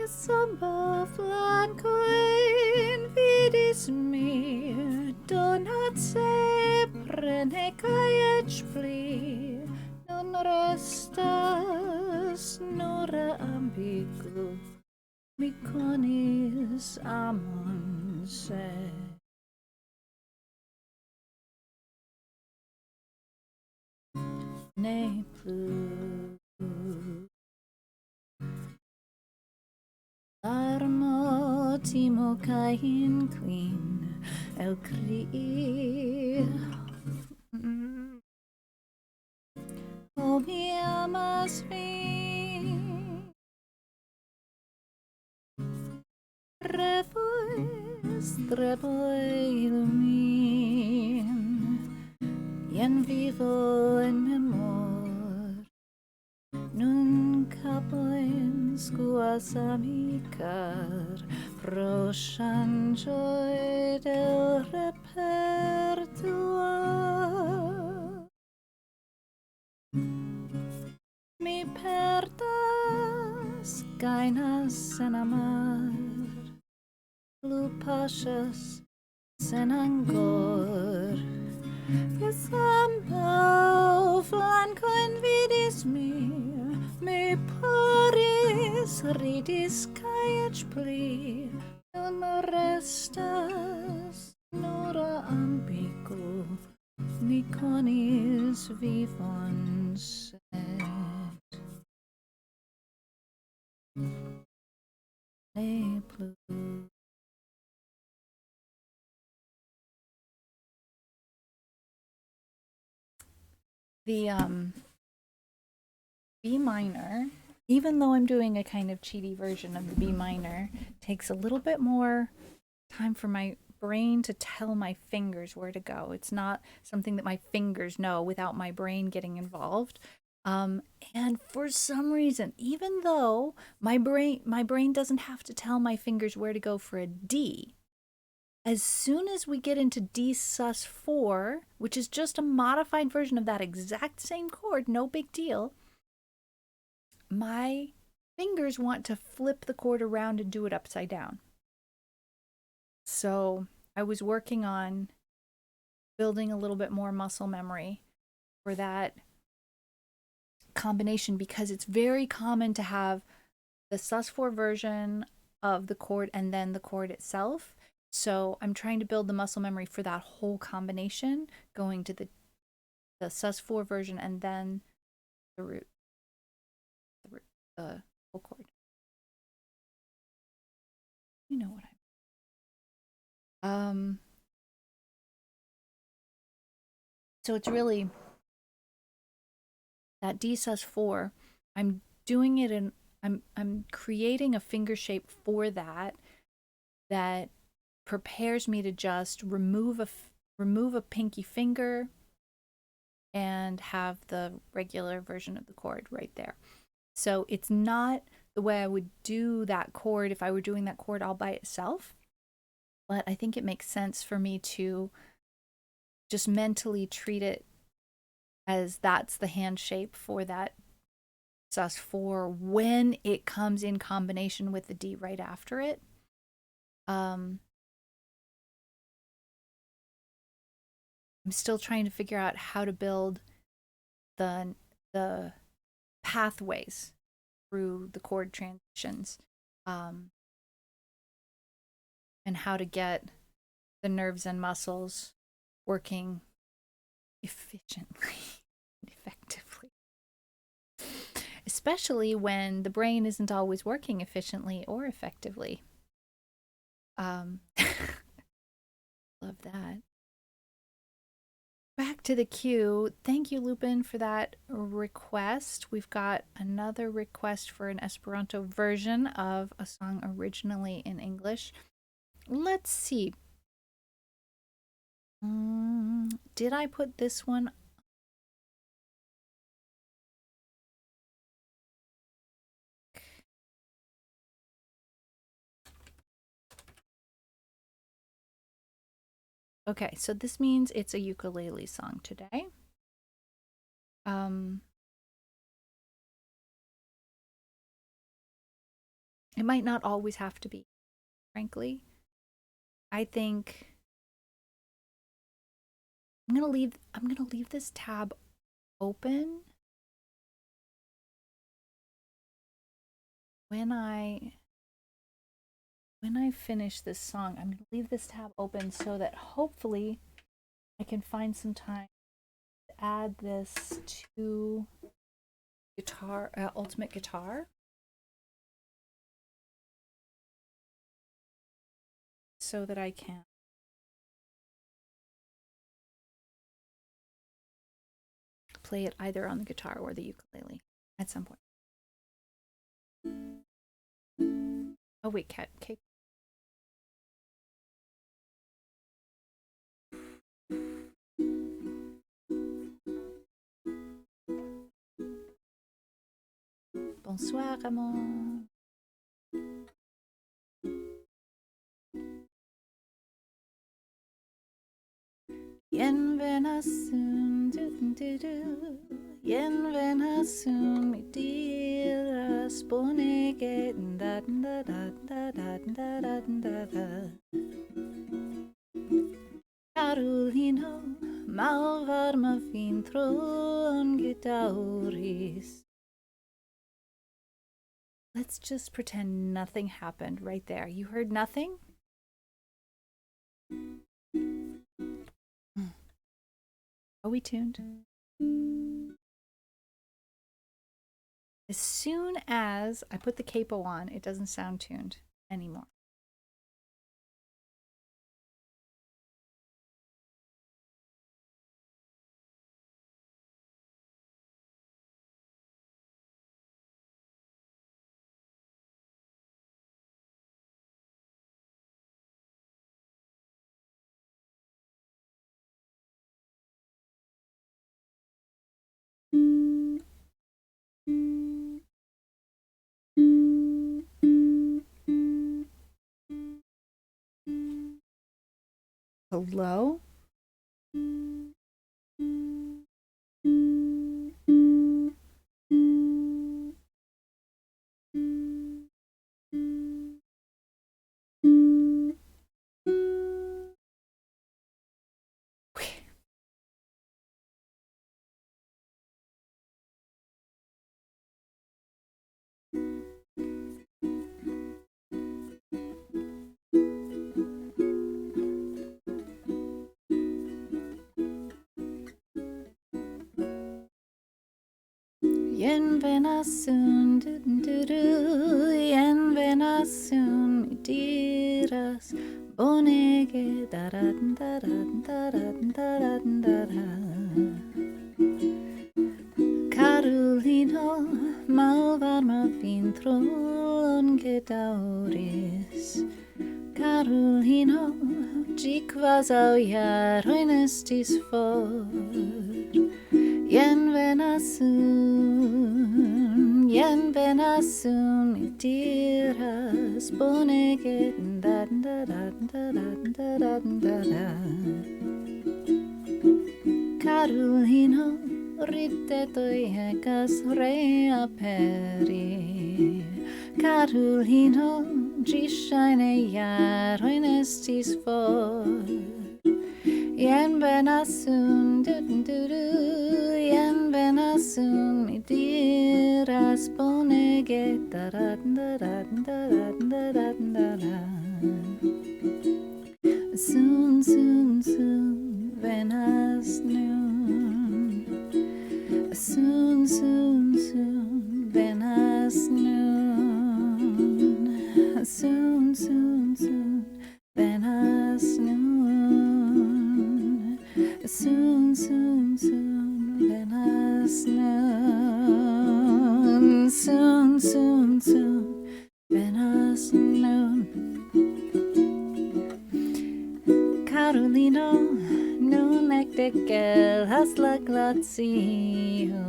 Samba flancoin vidis mi donat se prene caec pli non restas nora ambigu, mi conis amon se. Ne plus. Armo timo kai inclin el crii. Oh, mi amas mi. Revois treboi illumin. Ien vivo en memor. Nun capoin scuas amicar pro changioi del repertoire. Mi perdas gainas en amar, lupachas sen angor. Yes, amau flancoin vidis mi poris ridis cae ec pli. Non restas nura ambigu, mi conis vivon sed ne plus. The B minor, even though I'm doing a kind of cheaty version of the B minor, takes a little bit more time for my brain to tell my fingers where to go. It's not something that my fingers know without my brain getting involved. And for some reason, even though my brain doesn't have to tell my fingers where to go for a D, as soon as we get into D sus4, which is just a modified version of that exact same chord, no big deal, my fingers want to flip the chord around and do it upside down. So I was working on building a little bit more muscle memory for that combination, because it's very common to have the sus4 version of the chord and then the chord itself. So I'm trying to build the muscle memory for that whole combination, going to the sus4 version and then the root, the whole chord. You know what so it's really that D sus4. I'm doing it in, I'm creating a finger shape for that prepares me to just remove a pinky finger and have the regular version of the chord right there. So it's not the way I would do that chord if I were doing that chord all by itself, but I think it makes sense for me to just mentally treat it as that's the hand shape for that sus4 when it comes in combination with the D right after it. I'm still trying to figure out how to build the pathways through the chord transitions, and how to get the nerves and muscles working efficiently and effectively, especially when the brain isn't always working efficiently or effectively. Love that. Back to the queue. Thank you, Lupin, for that request. We've got another request for an Esperanto version of a song originally in English. Let's see. Did I put this one? Okay, so this means it's a ukulele song today. It might not always have to be, frankly. I think I'm gonna leave this tab open when I finish this song, I'm going to leave this tab open so that hopefully I can find some time to add this to guitar, Ultimate Guitar, so that I can play it either on the guitar or the ukulele at some point. Oh wait, cat cake. Bonsoir, Ramon. Yen venasun, yen venasun, mi diras bonege da da da da da da da da da. Carolino, malvarma vintron gitauris. Let's just pretend nothing happened right there. You heard nothing? Are we tuned? As soon as I put the capo on, it doesn't sound tuned anymore. Hello? Yen venasun, yen venasun, mi diras bonege da da da da da da da da. Carolino, malvarma vintron gedauris. Carolino, ci quasau jaroin estis for. Yen venasun, mi diras bonege da da da da da da da da. Carolino, ridetoi ecas reaperi. Carolino, ci shaine jaroin estis for. Yen venasun, yen venasun, mi diras bonege da da da da da da da da da. Soon, soon, soon, venas noon. Soon, soon, soon, venas noon. Soon, soon, soon, venas noon. Soon, soon, soon, venas noon. Soon, soon, soon, venas noon. Carolino, nun ecte gelhas la glacio.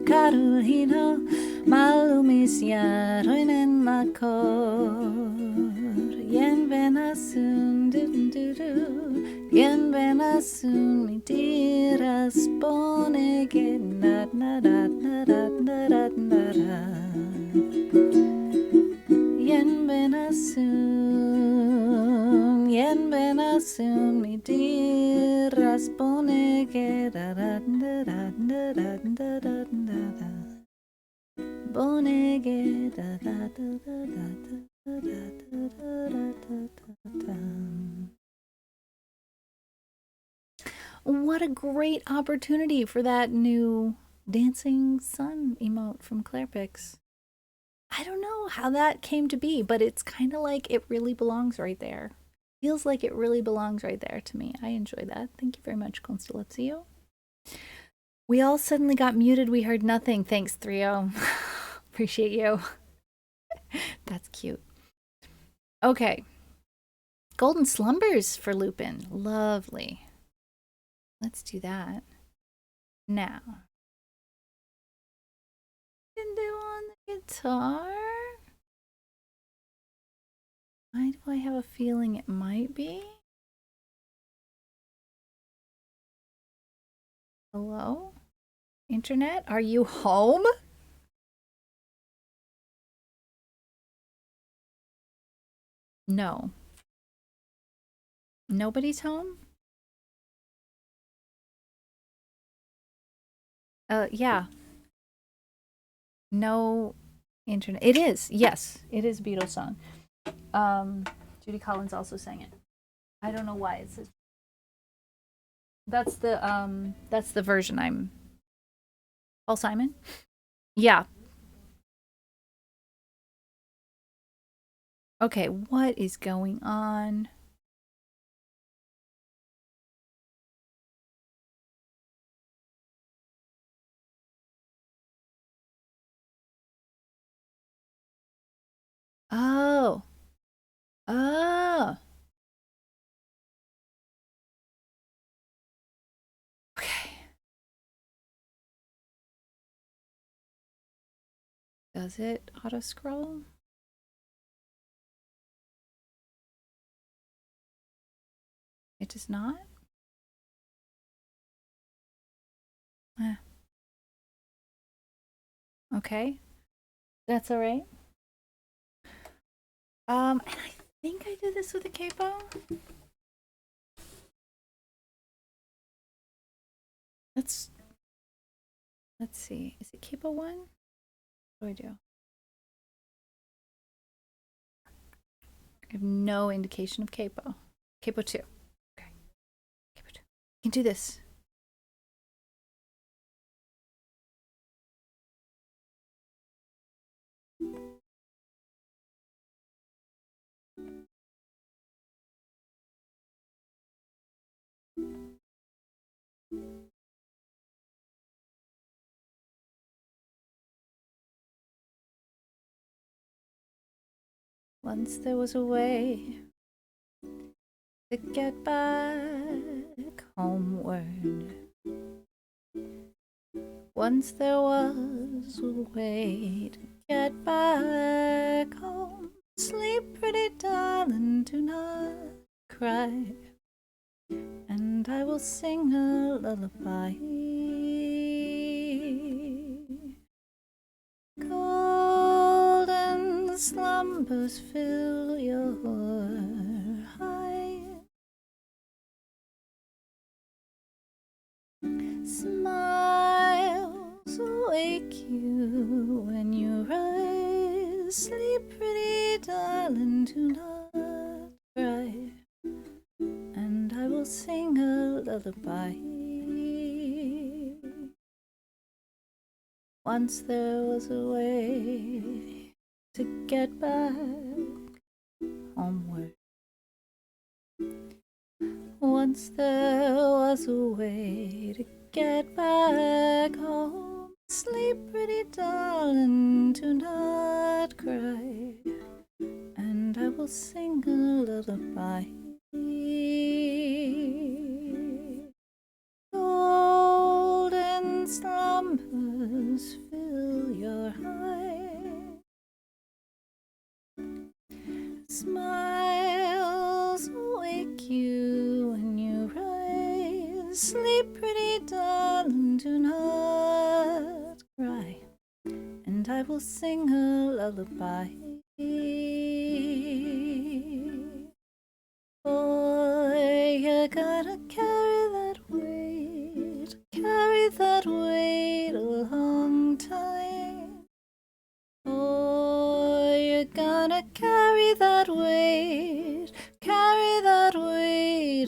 Carolino, malumis jaroin en la cor. Yen venasun, yen venasun, mi diras bonege da da da da da da da da. Yen venasun, mi diras bonege da da da da da da da da da. Bonege da da da da da da da da da da. What a great opportunity for that new dancing sun emote from Clairpix. I don't know how that came to be, but it's kind of like it really belongs right there. Feels like it really belongs right there to me. I enjoy that. Thank you very much, Constellazio. We all suddenly got muted. We heard nothing. Thanks, Thrio. Appreciate you. That's cute. Okay. Golden Slumbers for Lupin. Lovely. Let's do that. Now. Can do on the guitar? Why do I have a feeling it might be? Hello? Internet, are you home? No. Nobody's home? Yeah. No internet. It is. Yes, it is a Beatles song. Judy Collins also sang it. I don't know why it says. That's the version I'm. Paul Simon? Yeah. Okay, what is going on? Oh. Oh. Okay. Does it auto scroll? It does not? Eh. Okay. That's all right. And I think I did this with a capo. Let's see. Is it capo 1? What do? I have no indication of capo. Capo 2. Okay. Capo 2. You can do this. Once there was a way to get back homeward. Once there was a way to get back home. Sleep, pretty darling, do not cry, and I will sing a lullaby. Golden slumbers fill your eyes. Smiles awake you when you rise. Sleep, pretty darling, do not cry, and I will sing a lullaby. Once there was a way to get back homeward. Once there was a way to get back home. Sleep, pretty darling, do not cry, and I will sing a lullaby. Golden slumbers fill your eyes. Smiles awake you when you rise. Sleep, pretty darling, do not cry, and I will sing a lullaby. Boy, you gotta carry that weight a long time. carry that weight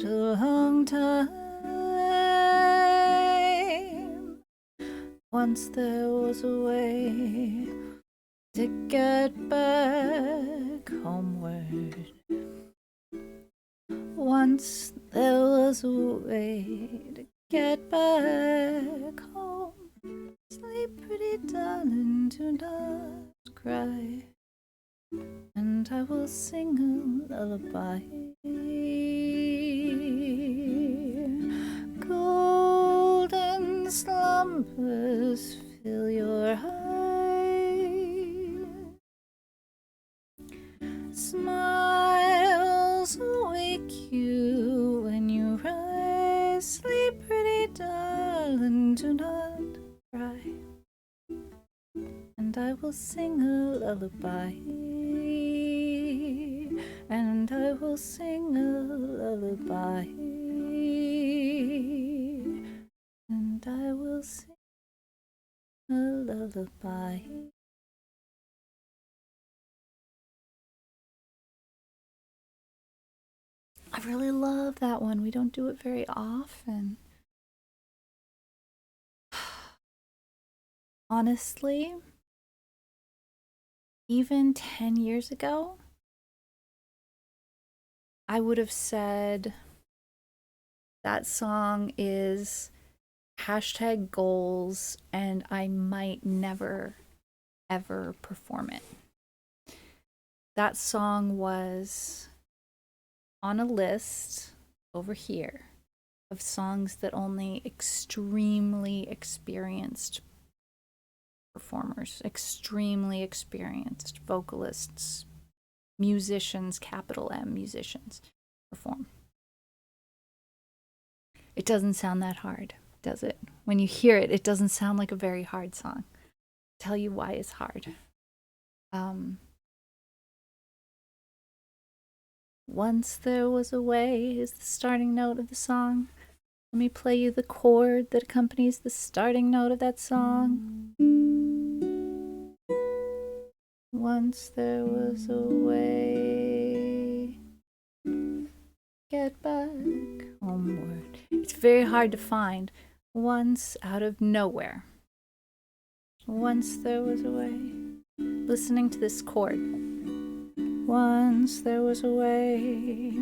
a long time. Once there was a way to get back homeward. Once there was a way to get back home. Sleep, pretty darling, do not cry, and I will sing a lullaby. Golden slumbers fill your eyes. Smiles wake you when you rise. Sleep, pretty darling, do not cry, and I will sing a lullaby. And I will sing a lullaby. And I will sing a lullaby. I really love that one. We don't do it very often. Honestly, even 10 years ago, I would have said that song is hashtag goals, and I might never, ever perform it. That song was on a list over here of songs that only extremely experienced performers, extremely experienced vocalists, musicians, capital M musicians, perform. It doesn't sound that hard, does it? When you hear it, it doesn't sound like a very hard song. I'll tell you why it's hard. Once there was a way is the starting note of the song. Let me play you the chord that accompanies the starting note of that song. Once there was a way. Get back homeward. It's very hard to find. Once out of nowhere. Once there was a way. Listening to this chord. Once there was a way.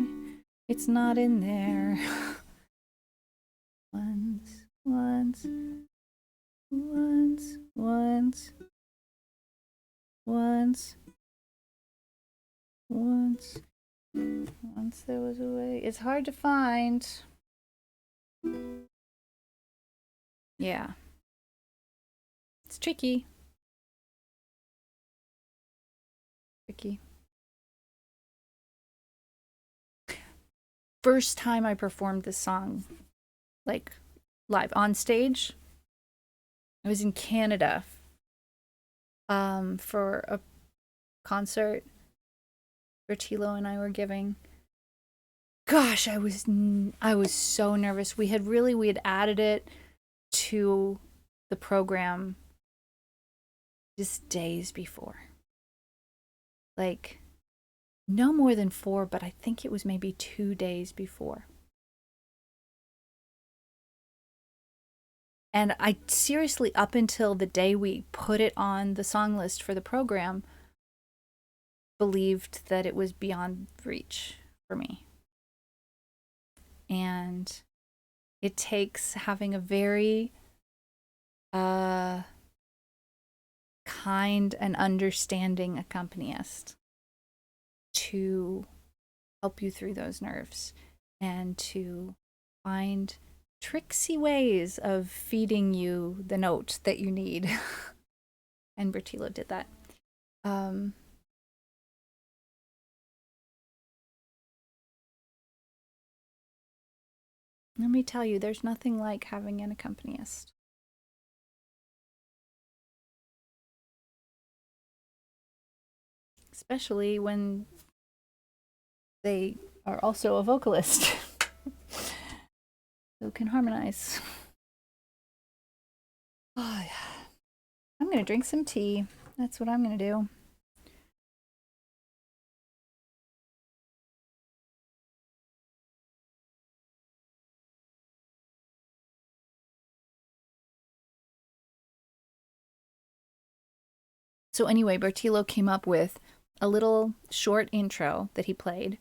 It's not in there. Once. Once there was a way. It's hard to find. Yeah. It's tricky. First time I performed this song, like live on stage, I was in Canada for a concert Bertilo and I were giving. Gosh, I was so nervous. We had added it to the program just days before. Like no more than 4, but I think it was maybe 2 days before. And I seriously, up until the day we put it on the song list for the program, believed that it was beyond reach for me. And it takes having a very kind and understanding accompanist to help you through those nerves and to find tricksy ways of feeding you the note that you need. And Bertilo did that. Let me tell you, there's nothing like having an accompanist. Especially when they are also a vocalist who can harmonize. Oh, yeah. I'm going to drink some tea. That's what I'm going to do. So anyway, Bertillo came up with a little short intro that he played,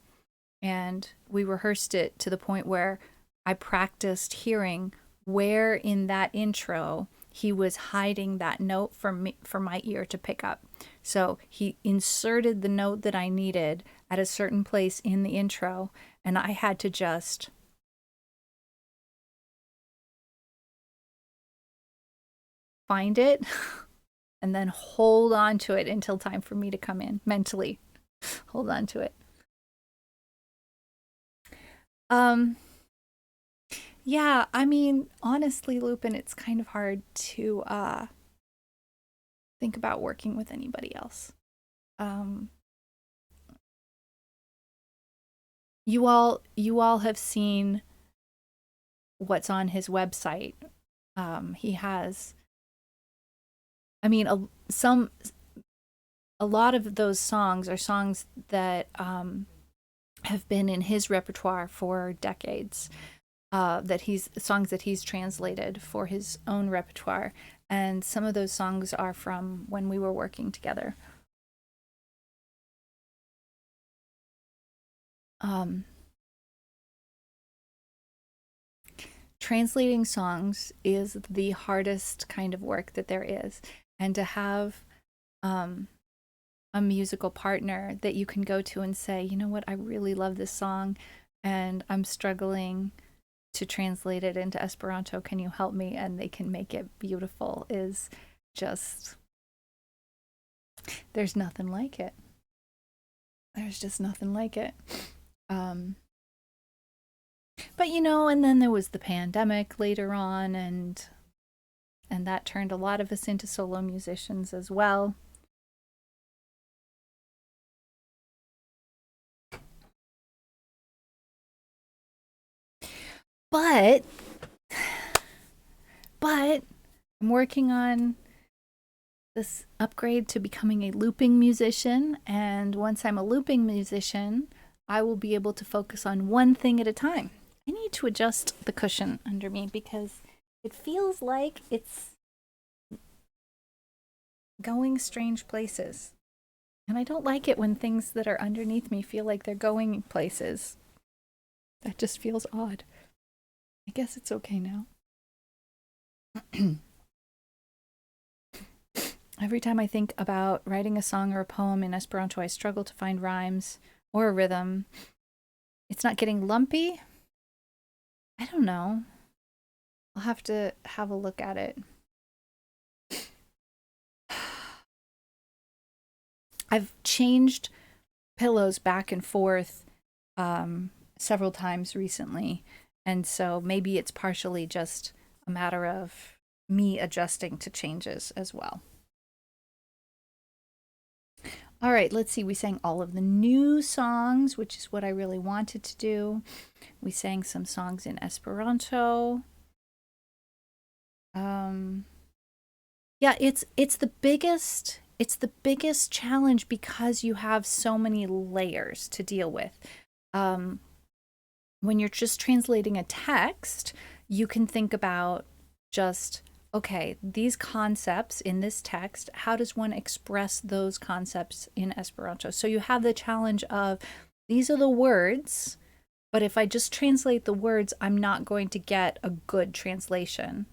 and we rehearsed it to the point where I practiced hearing where in that intro he was hiding that note for me, for my ear to pick up. So he inserted the note that I needed at a certain place in the intro, and I had to just find it and then hold on to it until time for me to come in mentally. Hold on to it. Um yeah, I mean, honestly, Lupin, it's kind of hard to think about working with anybody else. Um you all have seen what's on his website. He has, I mean, a lot of those songs are songs that have been in his repertoire for decades. That he's songs that he's translated for his own repertoire, and some of those songs are from when we were working together. Um, Translating songs is the hardest kind of work that there is, and to have um, a musical partner that you can go to and say, you know what, I really love this song, and I'm struggling to translate it into Esperanto. Can you help me? And they can make it beautiful. Is just, there's nothing like it. There's just nothing like it. Um, but and then there was the pandemic later on, and that turned a lot of us into solo musicians as well. But but I'm working on this upgrade to becoming a looping musician, and once I'm a looping musician, I will be able to focus on one thing at a time. I need to adjust the cushion under me because it feels like it's going strange places. And I don't like it when things that are underneath me feel like they're going places. That just feels odd. I guess it's okay now. Every time I think about writing a song or a poem in Esperanto, I struggle to find rhymes or a rhythm. It's not getting lumpy. I don't know. I'll have to have a look at it. I've changed pillows back and forth several times recently, and so maybe it's partially just a matter of me adjusting to changes as well. All right, let's see. We sang all of the new songs, which is what I really wanted to do. We sang some songs in Esperanto. Um, yeah, it's the biggest challenge because you have so many layers to deal with. Um, when you're just translating a text, you can think about just, okay, these concepts in this text, how does one express those concepts in Esperanto? So you have the challenge of these are the words, but if I just translate the words, I'm not going to get a good translation.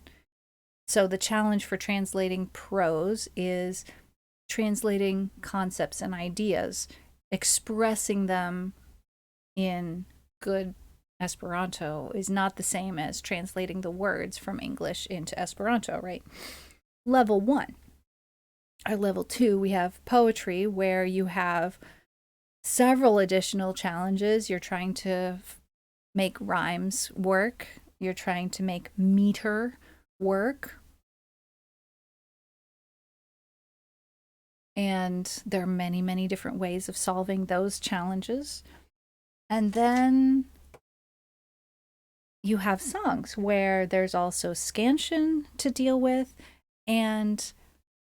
So the challenge for translating prose is translating concepts and ideas, expressing them in good Esperanto is not the same as translating the words from English into Esperanto, right? Level 1. Or level 2, we have poetry, where you have several additional challenges. You're trying to make rhymes work, you're trying to make meter work. And there are many, many different ways of solving those challenges. And then you have songs where there's also scansion to deal with, and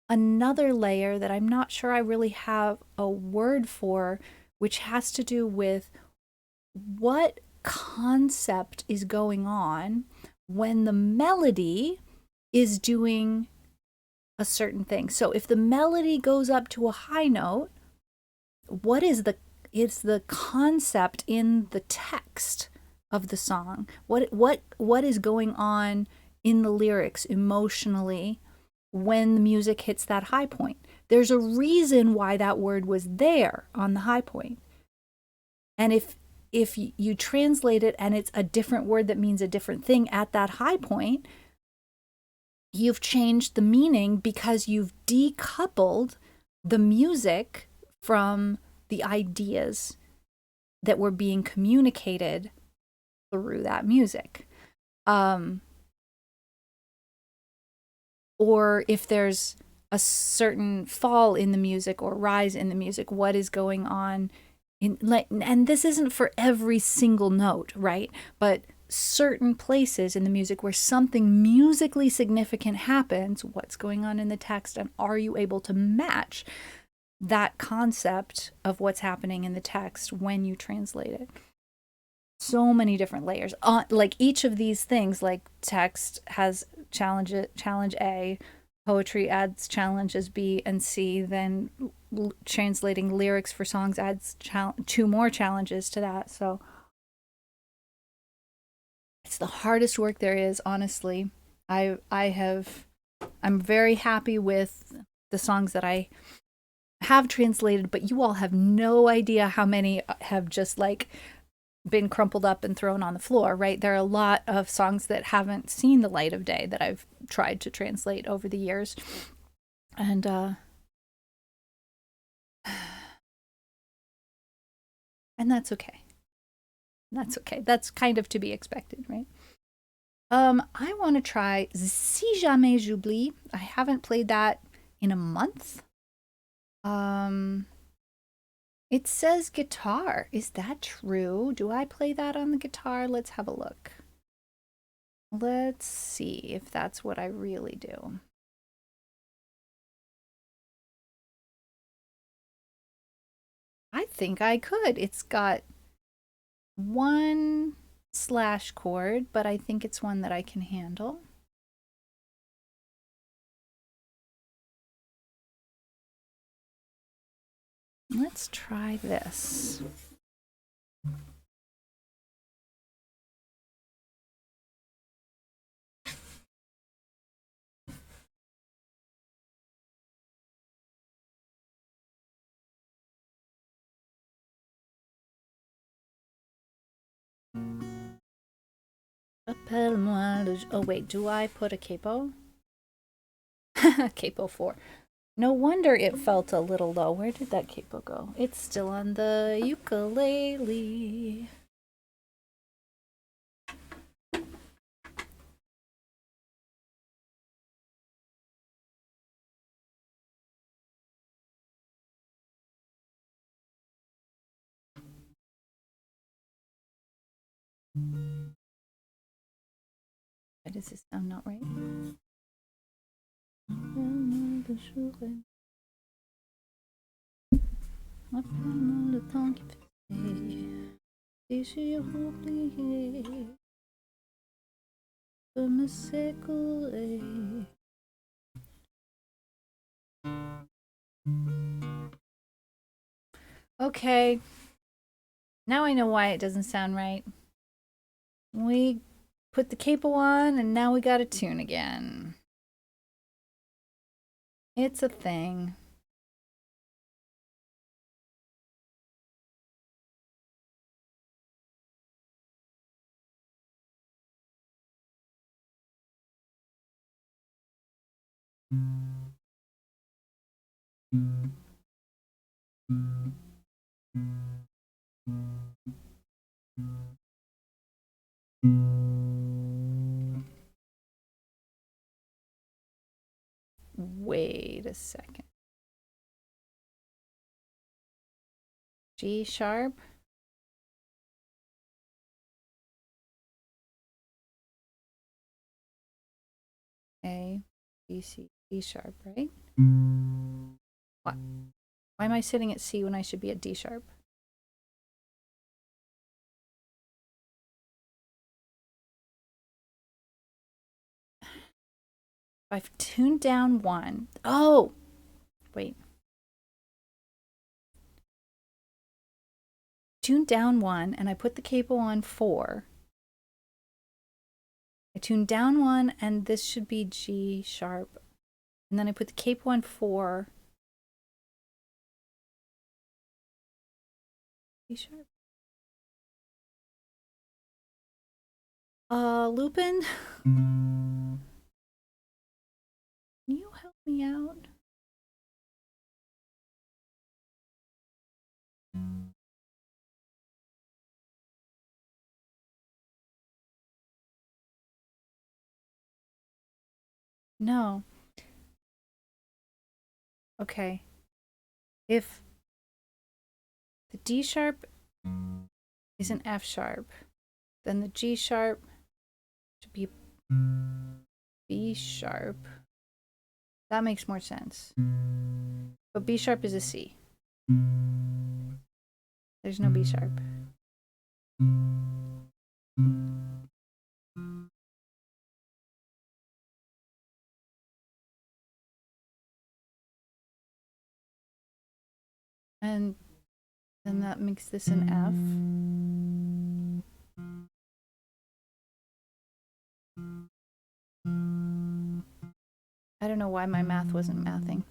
another layer that I'm not sure I really have a word for, which has to do with what concept is going on when the melody is doing a certain thing. So if the melody goes up to a high note, what is the concept in the text of the song? What is going on in the lyrics emotionally when the music hits that high point? There's a reason why that word was there on the high point. And if you translate it and it's a different word that means a different thing at that high point, you've changed the meaning because you've decoupled the music from the ideas that were being communicated through that music. Or if there's a certain fall in the music or rise in the music, what is going on and this isn't for every single note, right? But certain places in the music where something musically significant happens, what's going on in the text, and are you able to match that concept of what's happening in the text when you translate it? So many different layers. Like each of these things, like text has challenge A, poetry adds challenges B and C, then translating lyrics for songs adds two more challenges to that. So it's the hardest work there is, honestly. I'm very happy with the songs that I have translated, but you all have no idea how many have just like been crumpled up and thrown on the floor, right? There are a lot of songs that haven't seen the light of day that I've tried to translate over the years. And that's okay. That's okay. That's kind of to be expected, right? I want to try Si Jamais J'oublie. I haven't played that in a month. It says guitar. Is that true? Do I play that on the guitar? Let's have a look. Let's see if that's what I really do. I think I could. It's got one slash chord, but I think it's one that I can handle. Let's try this. Appelle-moi. Oh wait, do I put a capo? Capo 4. No wonder it felt a little low. Where did that capo go? It's still on the ukulele. Why does this sound not right? Le temps qui fait déchire oublier peut me s'écouler. Okay, now I know why it doesn't sound right. We put the capo on and now we got a tune again. It's a thing. Wait a second. G sharp? A, B, C, D sharp, right? What? Why am I sitting at C when I should be at D sharp? I've tuned down 1. Oh, wait. Tuned down 1 and I put the capo on 4. I tuned down 1 and this should be G sharp. And then I put the capo on 4. G sharp. Lupin? Can you help me out? No. Okay. If the D sharp is an F sharp, then the G sharp should be B sharp. That makes more sense. But B sharp is a C. There's no B sharp. And then that makes this an F. I don't know why my math wasn't mathing.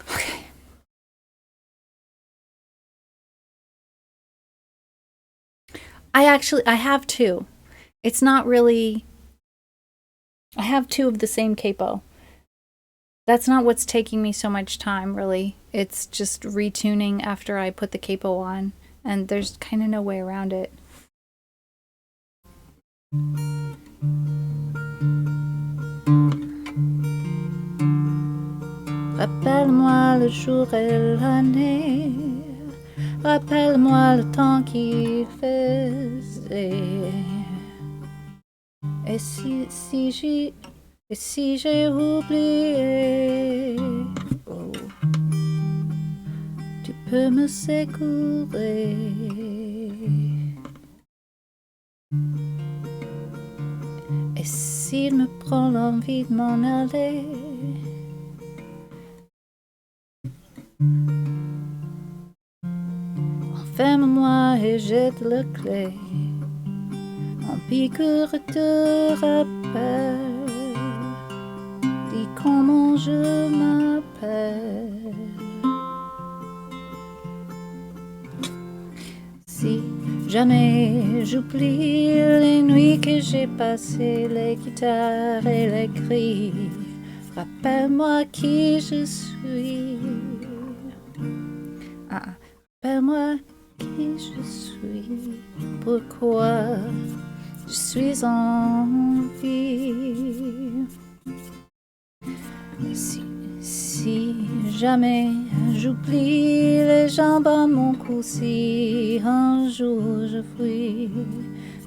Okay. I have 2. It's not really... I have 2 of the same capo. That's not what's taking me so much time, really. It's just retuning after I put the capo on, and there's kind of no way around it. Rappelle-moi le jour et l'année, rappelle-moi le temps qui faisait. Et si j'ai oublié, oh, tu peux me secourir. Et s'il me prend l'envie de m'en aller, enferme-moi et jette la clé. En piqûre de rappel, dis comment je m'appelle. Si jamais j'oublie les nuits que j'ai passées, les guitares et les cris, rappelle-moi qui je suis. Rappelle-moi qui je suis, pourquoi je suis en vie. Si jamais j'oublie les jambes à mon cou, si un jour je fuis,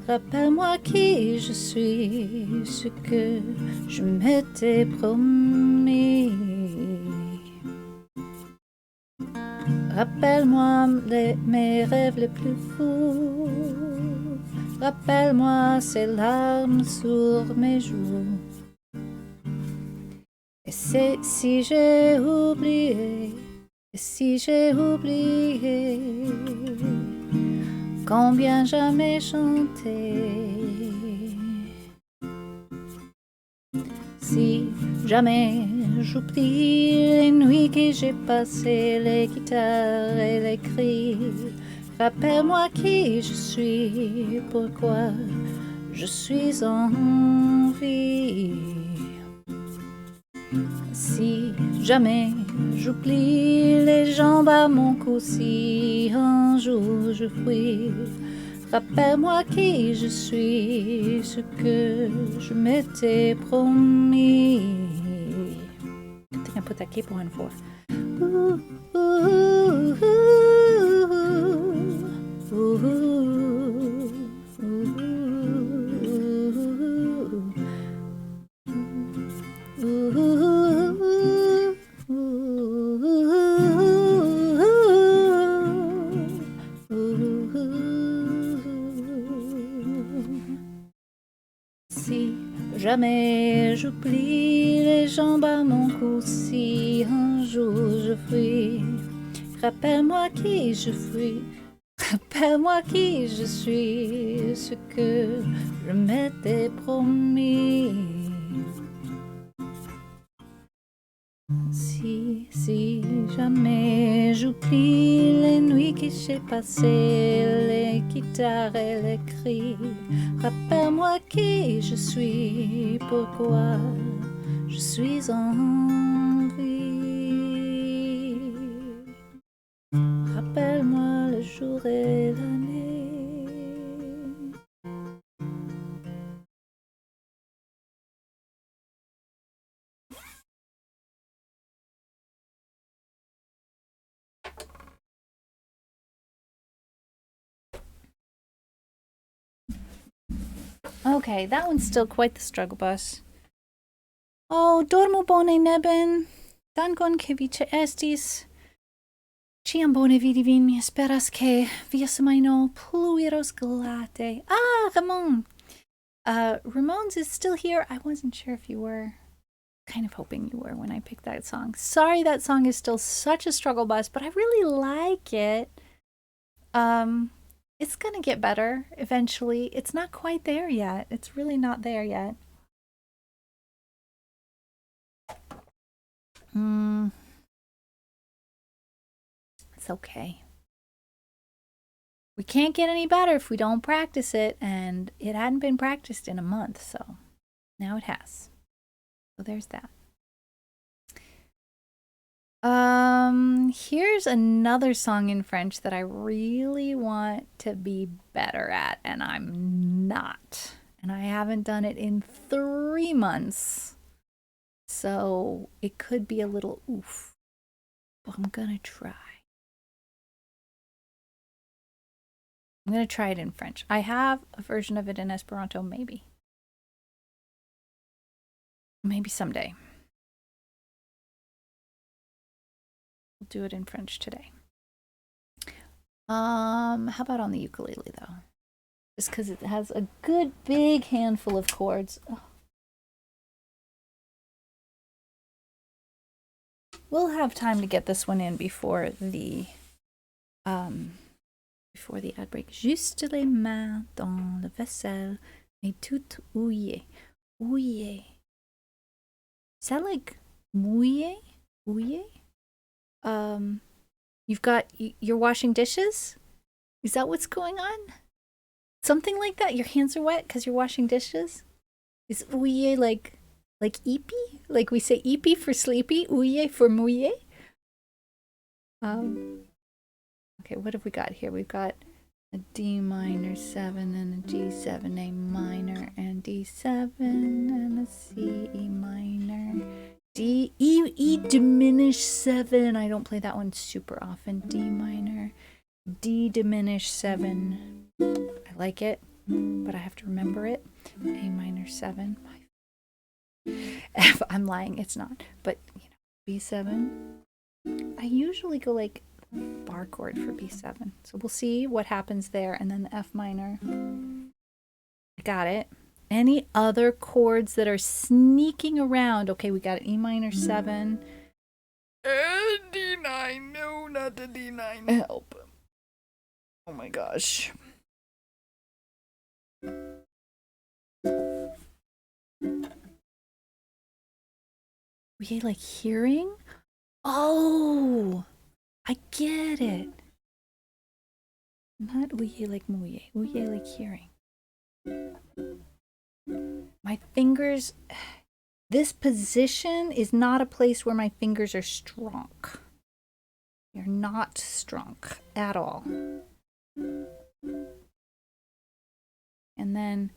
rappelle-moi qui je suis, ce que je m'étais promis. Rappelle-moi mes rêves les plus fous, rappelle-moi ces larmes sur mes joues. Et si j'ai oublié, combien jamais chanté. Si jamais j'oublie les nuits que j'ai passées, les guitares et les cris, rappelle-moi qui je suis, pourquoi je suis en vie. Si jamais j'oublie les jambes à mon cou, si un jour je fuis, rappelle-moi qui je suis, ce que je m'étais promis. attaquer pour une fois. Si jamais j'oublie les jambes à mon cou, si un jour je fuis, rappelle-moi qui je suis, rappelle-moi qui je suis, ce que je m'étais promis. Si jamais j'oublie les nuits que j'ai passées, les guitares et les cris, rappelle-moi qui je suis, pourquoi je suis en vie. Rappelle-moi le jour et l'année. Okay, that one's still quite the struggle bus. Oh, dormo bone neben. Dankon que vi estis. Ciam bone vidi vin, mi esperas che via semaino pluiros glate. Ah, Ramon! Ramon's is still here. I wasn't sure if you were. Kind of hoping you were when I picked that song. Sorry that song is still such a struggle bus, but I really like it. It's gonna get better eventually. It's not quite there yet. It's really not there yet. It's okay. We can't get any better if we don't practice it, and it hadn't been practiced in a month, so now it has. So there's that. Here's another song in French that I really want to be better at, and I'm not. And I haven't done it in 3 months. So it could be a little oof. But I'm gonna try. I'm gonna try it in French. I have a version of it in Esperanto, maybe. Maybe someday. We'll do it in French today. How about on the ukulele though? Just because it has a good big handful of chords. Oh. We'll have time to get this one in before the ad break. Juste les mains dans la vaisselle, mais tout ouillé. Ouillé. Is that like mouillé? Ouillé? You're washing dishes? Is that what's going on? Something like that? Your hands are wet because you're washing dishes? Is ouillé like eepy? Like we say eepy for sleepy, ouillé for mouillé? Okay, what have we got here? We've got a D minor 7 and a G7, A minor and D7 and a C, E minor, D, E diminished 7. I don't play that one super often. D minor, D diminished 7. I like it, but I have to remember it. A minor 7. F, I'm lying, it's not. But, B7. I usually go like bar chord for B7. So we'll see what happens there. And then the F minor. I got it. Any other chords that are sneaking around? Okay, we got an E minor 7. D9. No, not the D9. Help. Oh my gosh. We like hearing? Oh, I get it. Not ouillé like mouillé. Ouillé like hearing. My fingers, this position is not a place where my fingers are strong. They're not strong at all. And then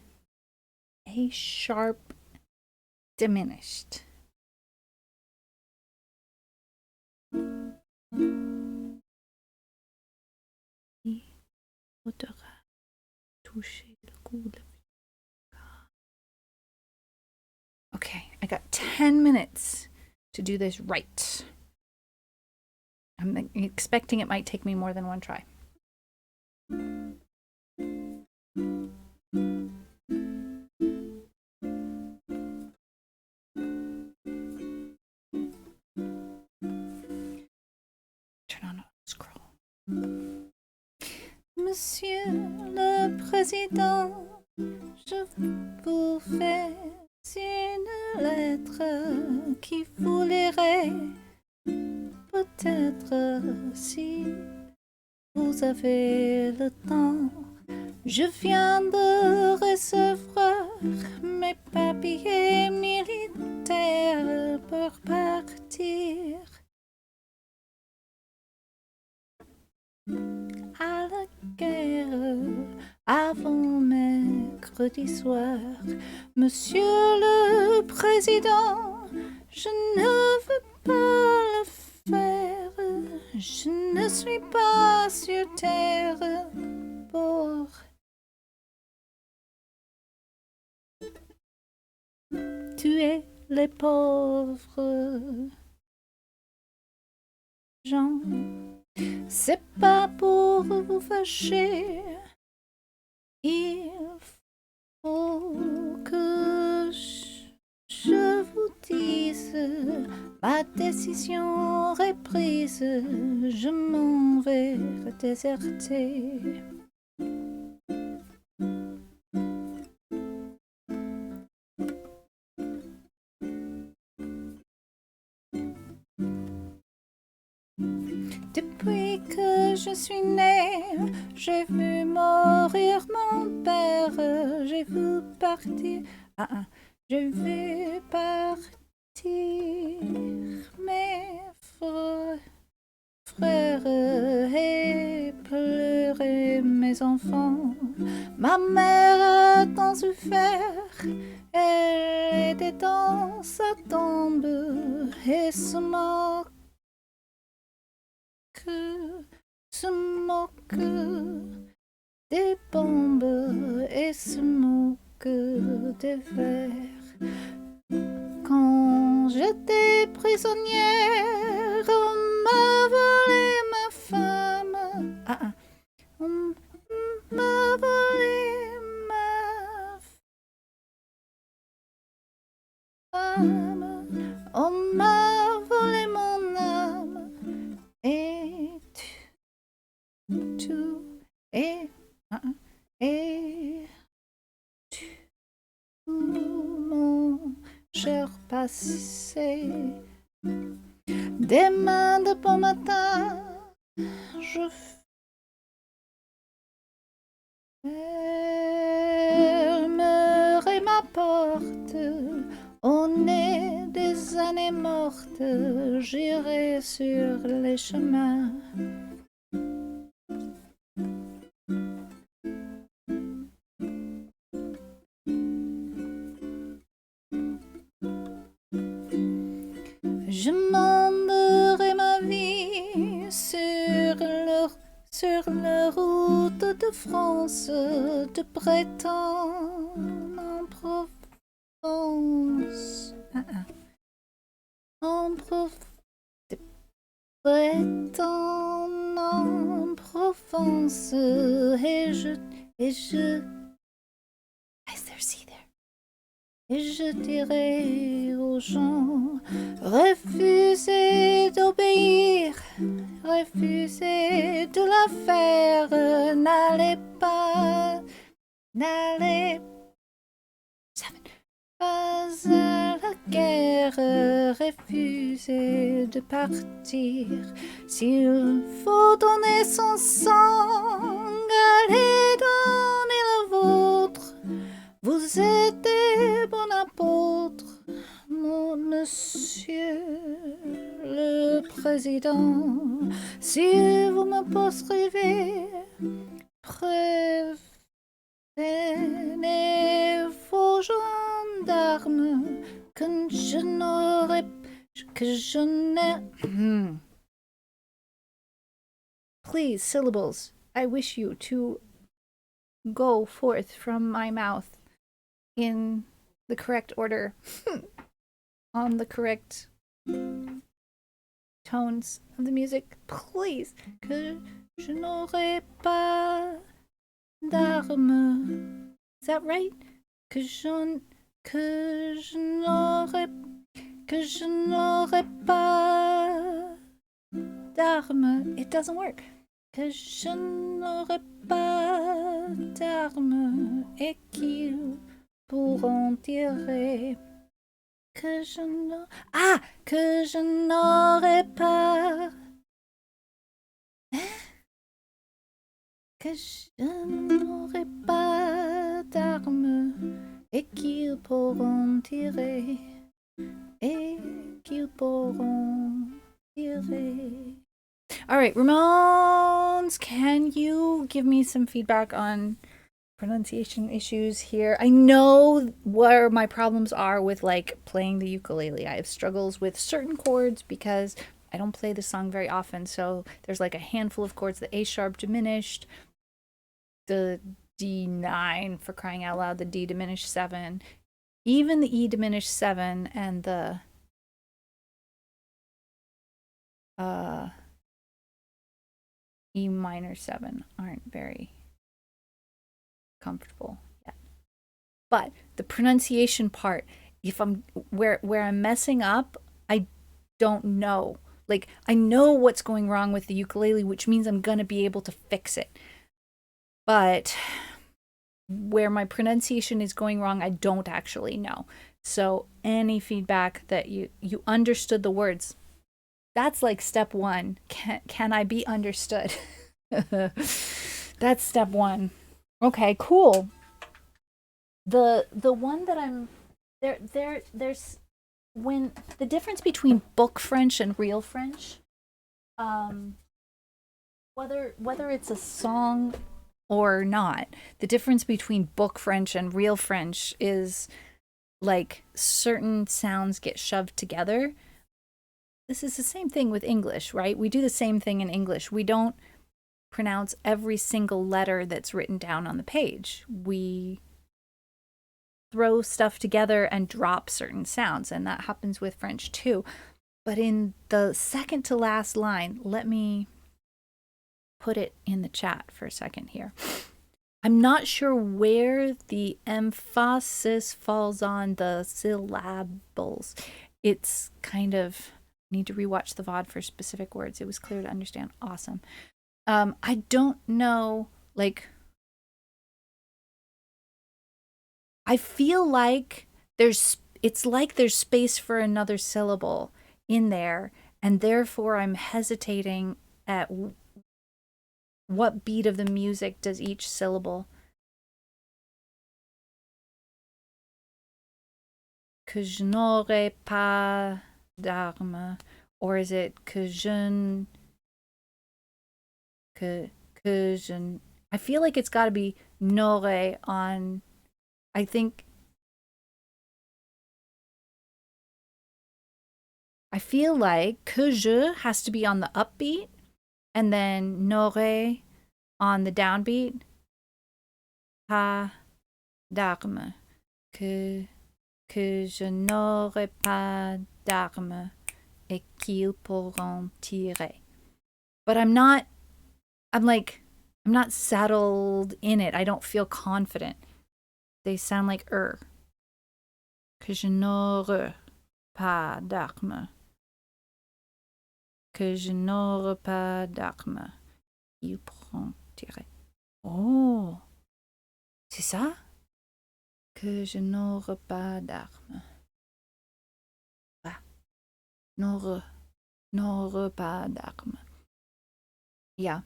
A sharp diminished. Il faudra toucher le cou de... Okay, I got 10 minutes to do this right. I'm expecting it might take me more than one try. Turn on scroll. Monsieur le Président, je vous fais une lettre qui vous lirait. Peut-être si vous avez le temps. Je viens de recevoir mes papiers militaires pour partir à la guerre avant mercredi soir. Monsieur le Président, je ne veux pas le faire. Je ne suis pas sur terre pour tuer les pauvres gens. C'est pas pour vous fâcher. Il faut que je vous dise, ma décision est prise. Je m'en vais déserter. Depuis que je suis née, j'ai vu mourir mon père, j'ai vu partir, j'ai vu partir mes frères et pleurer mes enfants. Ma mère a tant souffert, elle était dans sa tombe et se moque des bombes et se moque des vers. Quand j'étais prisonnière, on m'a volé ma femme. On m'a volé ma femme. On m'a volé mon âme. Et tout mon cher passé. Demain de bon matin, je fermerai ma porte. Au nez des années mortes, j'irai sur les chemins. Je mènerai ma vie sur la route de France, de Bretagne en Provence. En Bretagne en Provence, et je dirai aux gens, refusez d'obéir, refusez de la faire, n'allez pas à la guerre, refusez de partir. S'il faut donner son sang, allez donner le vôtre. Vous êtes des bons apôtres, mon monsieur le président. Si vous me poursuivez, prévenez vos gendarmes que je n'ai please, syllables, I wish you to go forth from my mouth in the correct order, on the correct tones of the music, please. Que je n'aurai pas d'armes. Is that right? Que je n'aurai pas d'armes. It doesn't work. Que je n'aurai pas d'armes et qu'ils pourront tirer. Que je n'aurai pas. Que je n'aurai pas d'armes et qu'ils pourront tirer. Et qu'ils pourront tirer. All right, Ramones, can you give me some feedback on pronunciation issues here? I know where my problems are with like playing the ukulele. I have struggles with certain chords because I don't play the song very often. So there's like a handful of chords, the A sharp diminished, the D9 for crying out loud, the D diminished 7, even the E diminished 7 and the E minor 7 aren't very comfortable yet. But the pronunciation part, if I'm where I'm messing up, I don't know. Like I know what's going wrong with the ukulele, which means I'm going to be able to fix it. But where my pronunciation is going wrong, I don't actually know. So any feedback that you understood the words, that's like step 1. Can I be understood? That's step 1. Okay, cool. The one that I'm there's when the difference between book French and real French, whether it's a song or not, the difference between book French and real French is like certain sounds get shoved together. This is the same thing with English, right? We do the same thing in English. We don't pronounce every single letter that's written down on the page. We throw stuff together and drop certain sounds, and that happens with French too. But in the second to last line, let me put it in the chat for a second here. I'm not sure where the emphasis falls on the syllables. It's kind of, need to rewatch the VOD for specific words. It was clear to understand. Awesome. I don't know, like, I feel like it's like there's space for another syllable in there, and therefore I'm hesitating at what beat of the music does each syllable. Que je n'aurai pas d'armes, or is it que je I feel like it's got to be n'aurai on. I feel like que je has to be on the upbeat, and then n'aurai on the downbeat. Pas d'armes. Que je n'aurai pas d'armes et qu'ils pourront tirer. But I'm not settled in it. I don't feel confident. They sound like Que je n'aurai pas d'armes. Que je n'aurai pas d'armes. Ils pourront tirer. Oh, c'est ça? Que je n'aurai pas d'armes. Ah, n'aurai pas d'armes. Yeah,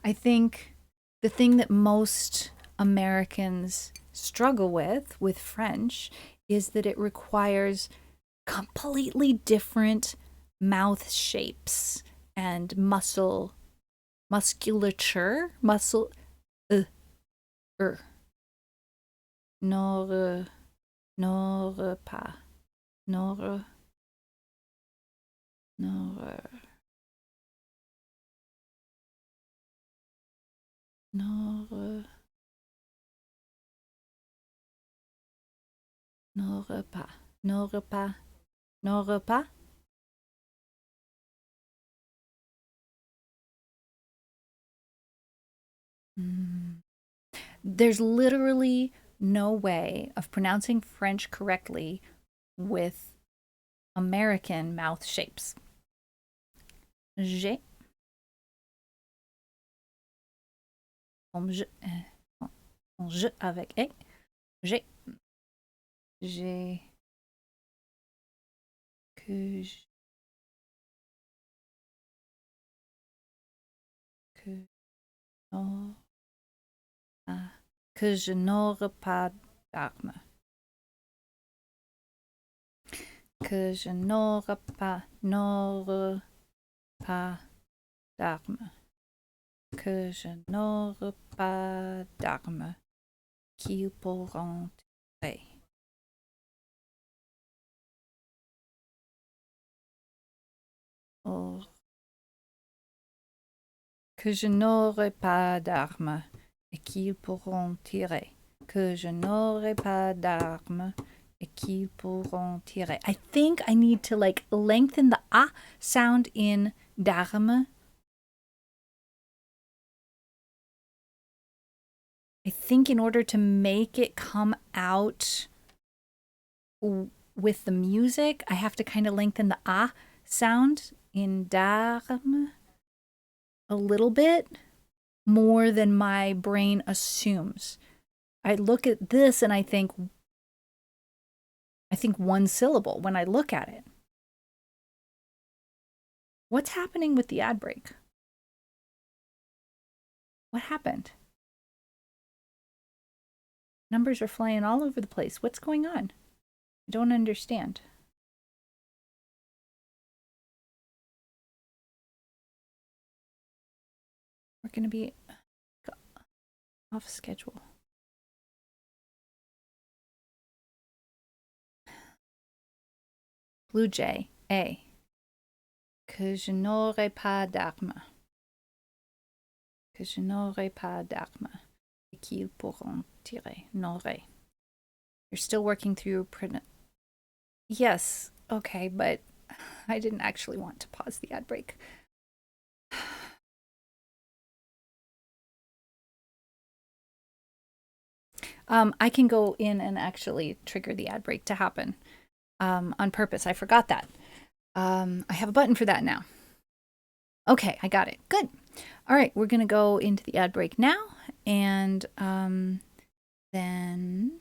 I think the thing that most Americans struggle with French is that it requires completely different mouth shapes and musculature. N'aurai pas. N'aurai. N'aurais pas. N'aurais pas. N'aurais pas. There's literally no way of pronouncing French correctly with American mouth shapes. J'ai. Je avec E. J'ai. J'ai. Que. Que. Oh, ah, que je n'aurai pas d'armes. Que je n'aurai pas d'armes. Que je n'aurai pas d'armes qui pourront tirer. Or, que je n'aurai pas d'armes et qu'ils pourront tirer. Que je n'aurai pas d'armes et qu'ils pourront tirer. I think I need to like lengthen the ah sound in d'armes. I think in order to make it come out with the music, I have to kind of lengthen the ah sound in d'armes a little bit more than my brain assumes. I look at this and I think one syllable when I look at it. What's happening with the ad break? What happened? Numbers are flying all over the place. What's going on? I don't understand. We're going to be off schedule. Blue Jay, A. Que je n'aurai pas d'armes. Que je n'aurai pas d'armes. Et qu'ils pourront tirer. N'aurai. You're still working through Yes, okay, but I didn't actually want to pause the ad break. I can go in and actually trigger the ad break to happen on purpose. I forgot that. I have a button for that now. Okay, I got it. Good. All right, we're going to go into the ad break now, and then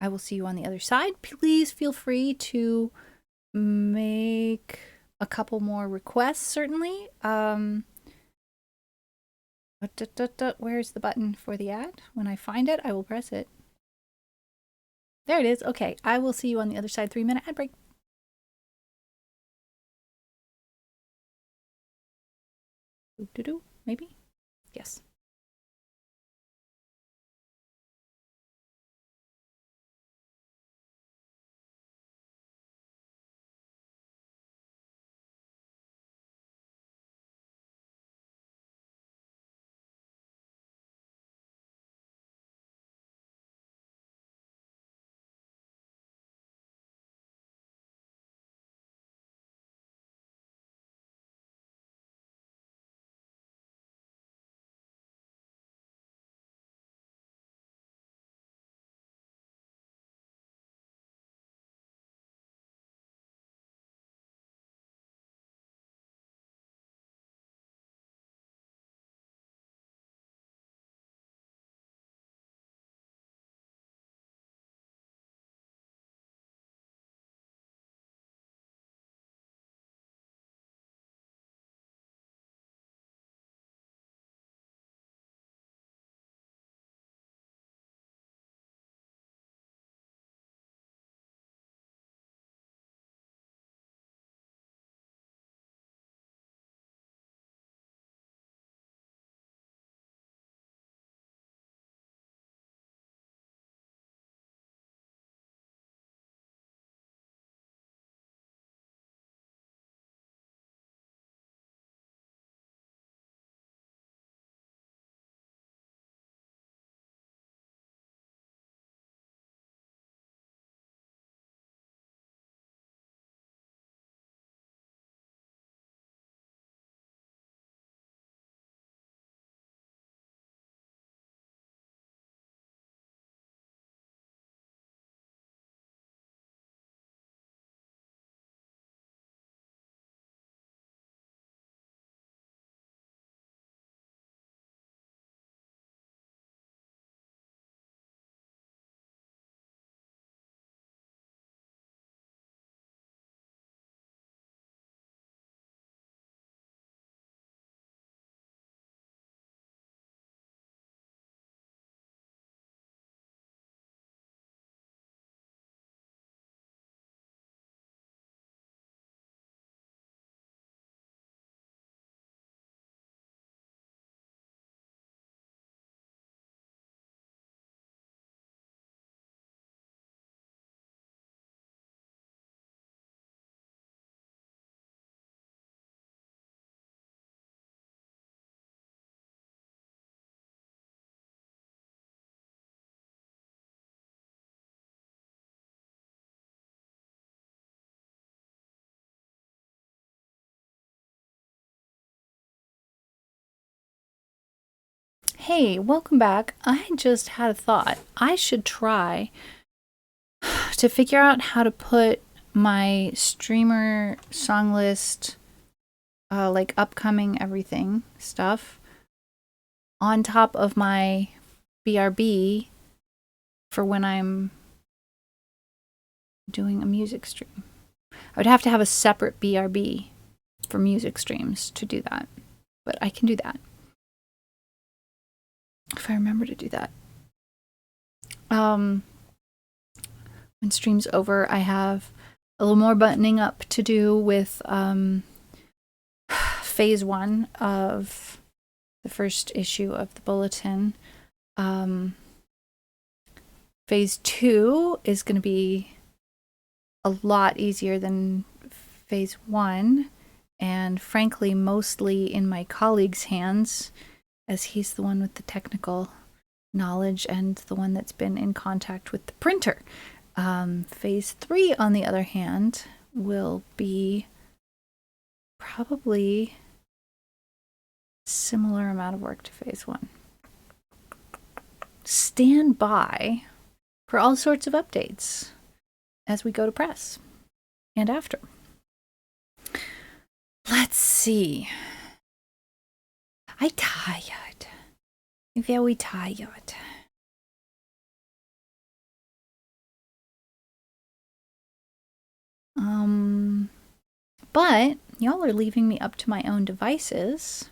I will see you on the other side. Please feel free to make a couple more requests, certainly. Where's the button for the ad? When I find it, I will press it. There it is. Okay, I will see you on the other side. 3-minute ad break. Maybe? Yes. Hey, welcome back. I just had a thought. I should try to figure out how to put my streamer song list, like upcoming everything stuff, on top of my BRB for when I'm doing a music stream. I would have to have a separate BRB for music streams to do that, but I can do that if I remember to do that. When stream's over, I have a little more buttoning up to do with phase 1 of the first issue of the bulletin. Phase 2 is going to be a lot easier than phase 1, and frankly mostly in my colleague's hands, as he's the one with the technical knowledge and the one that's been in contact with the printer. Phase 3, on the other hand, will be probably a similar amount of work to phase 1. Stand by for all sorts of updates as we go to press and after. Let's see. I'm tired. Very tired. But y'all are leaving me up to my own devices,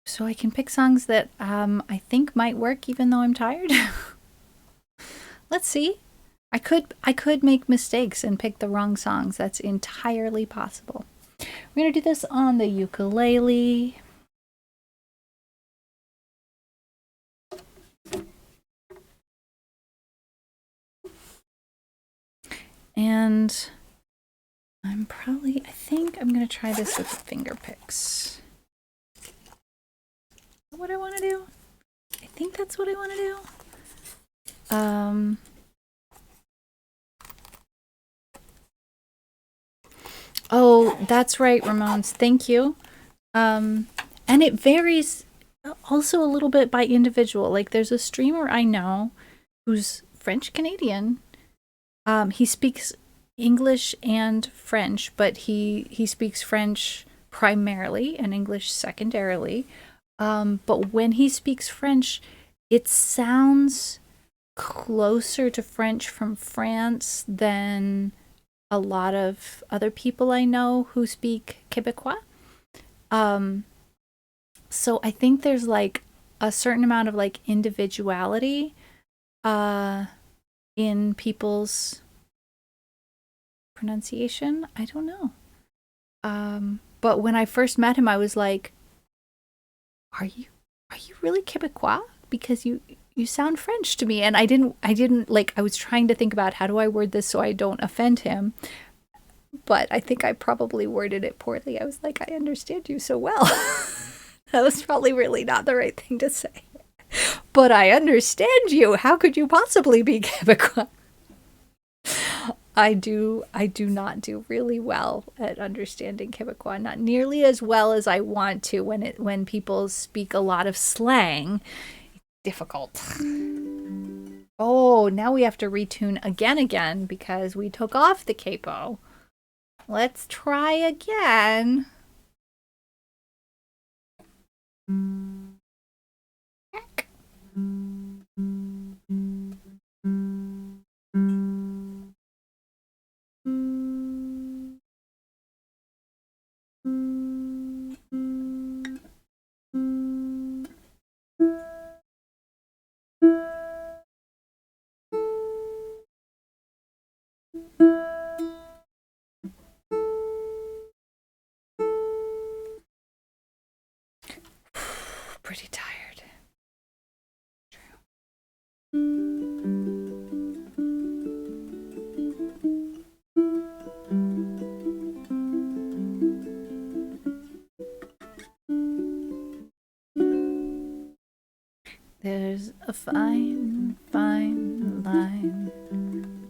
so I can pick songs that I think might work even though I'm tired. Let's see. I could make mistakes and pick the wrong songs. That's entirely possible. We're gonna do this on the ukulele. And I think I'm gonna try this with the finger picks. Is that what I want to do? I think that's what I want to do. Oh, that's right, Ramones. Thank you. And it varies also a little bit by individual. Like, there's a streamer I know who's French Canadian. He speaks English and French, but he speaks French primarily and English secondarily. But when he speaks French, it sounds closer to French from France than a lot of other people I know who speak Quebecois. So I think there's like a certain amount of like individuality in people's pronunciation. I don't know. But when I first met him, I was like, are you really Quebecois? Because you sound French to me. And I didn't like, I was trying to think about how do I word this so I don't offend him. But I think I probably worded it poorly. I was like, I understand you so well. That was probably really not the right thing to say. But I understand you. How could you possibly be Quebecois? I do not do really well at understanding Quebecois. Not nearly as well as I want to when people speak a lot of slang. It's difficult. Oh, now we have to retune again because we took off the capo. Let's try again. Heck. Pretty tired. There's a fine line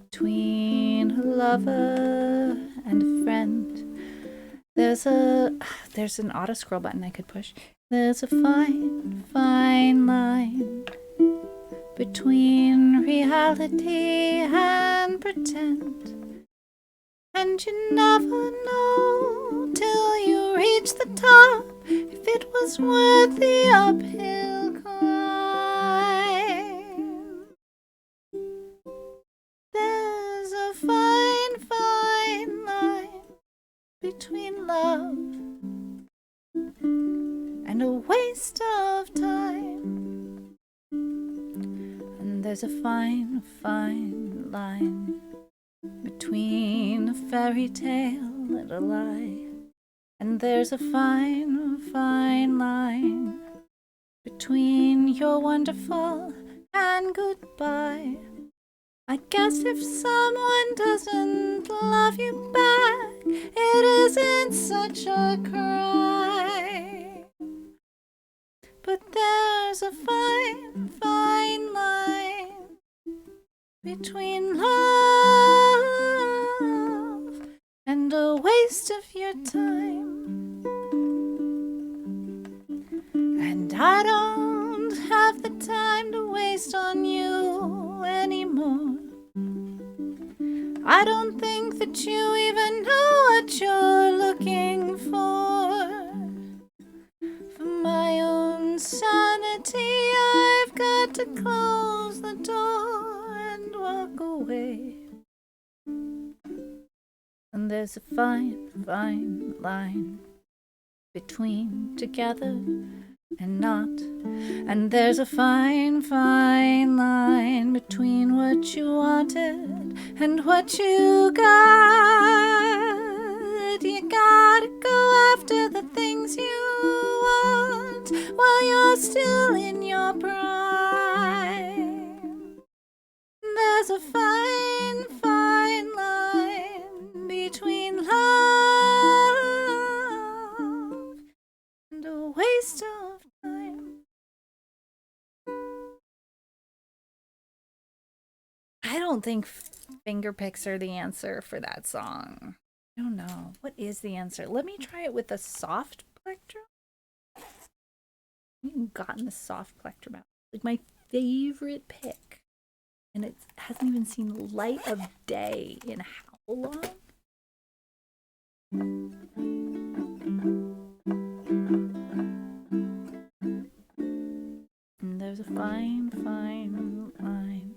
between a lover and a friend. There's an auto scroll button I could push. There's a fine, fine line between reality and pretend, and you never know till you reach the top if it was worth the uphill climb. There's a fine, fine line between love and a waste of time. And there's a fine, fine line between a fairy tale and a lie. And there's a fine, fine line between you're wonderful and goodbye. I guess if someone doesn't love you back, it isn't such a crime. But there's a fine, fine line between love and a waste of your time. And I don't have the time to waste on you anymore. I don't think that you even know what you're looking for. For my own sanity, I've got to close the door and walk away. And there's a fine, fine line between together and not. And there's a fine, fine line between what you wanted and what you got. You gotta go after the things you want while you're still in your prime. There's a fine, fine line between love and a waste of time. I don't think finger picks are the answer for that song. I don't know. What is the answer? Let me try it with a soft plectrum. I haven't gotten the soft plectrum out. Like my favorite pick. And it hasn't even seen the light of day in how long? And there's a fine, fine line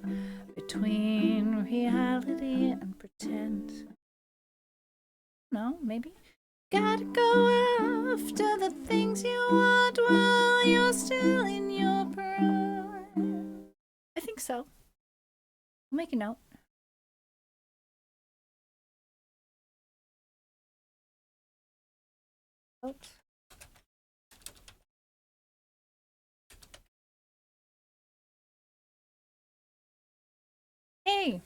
between reality and pretend. No, maybe. Gotta go after the things you want while you're still in your prime. I think so. I'll make a note. Oops. Hey!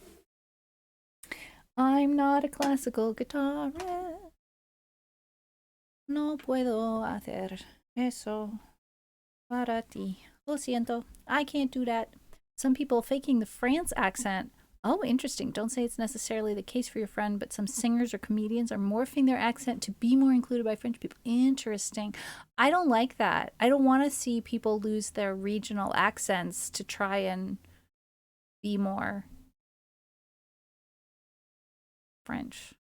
I'm not a classical guitarist. No puedo hacer eso para ti. Lo siento. I can't do that. Some people faking the France accent. Oh, interesting. Don't say it's necessarily the case for your friend, but some singers or comedians are morphing their accent to be more included by French people. Interesting. I don't like that. I don't want to see people lose their regional accents to try and be more French.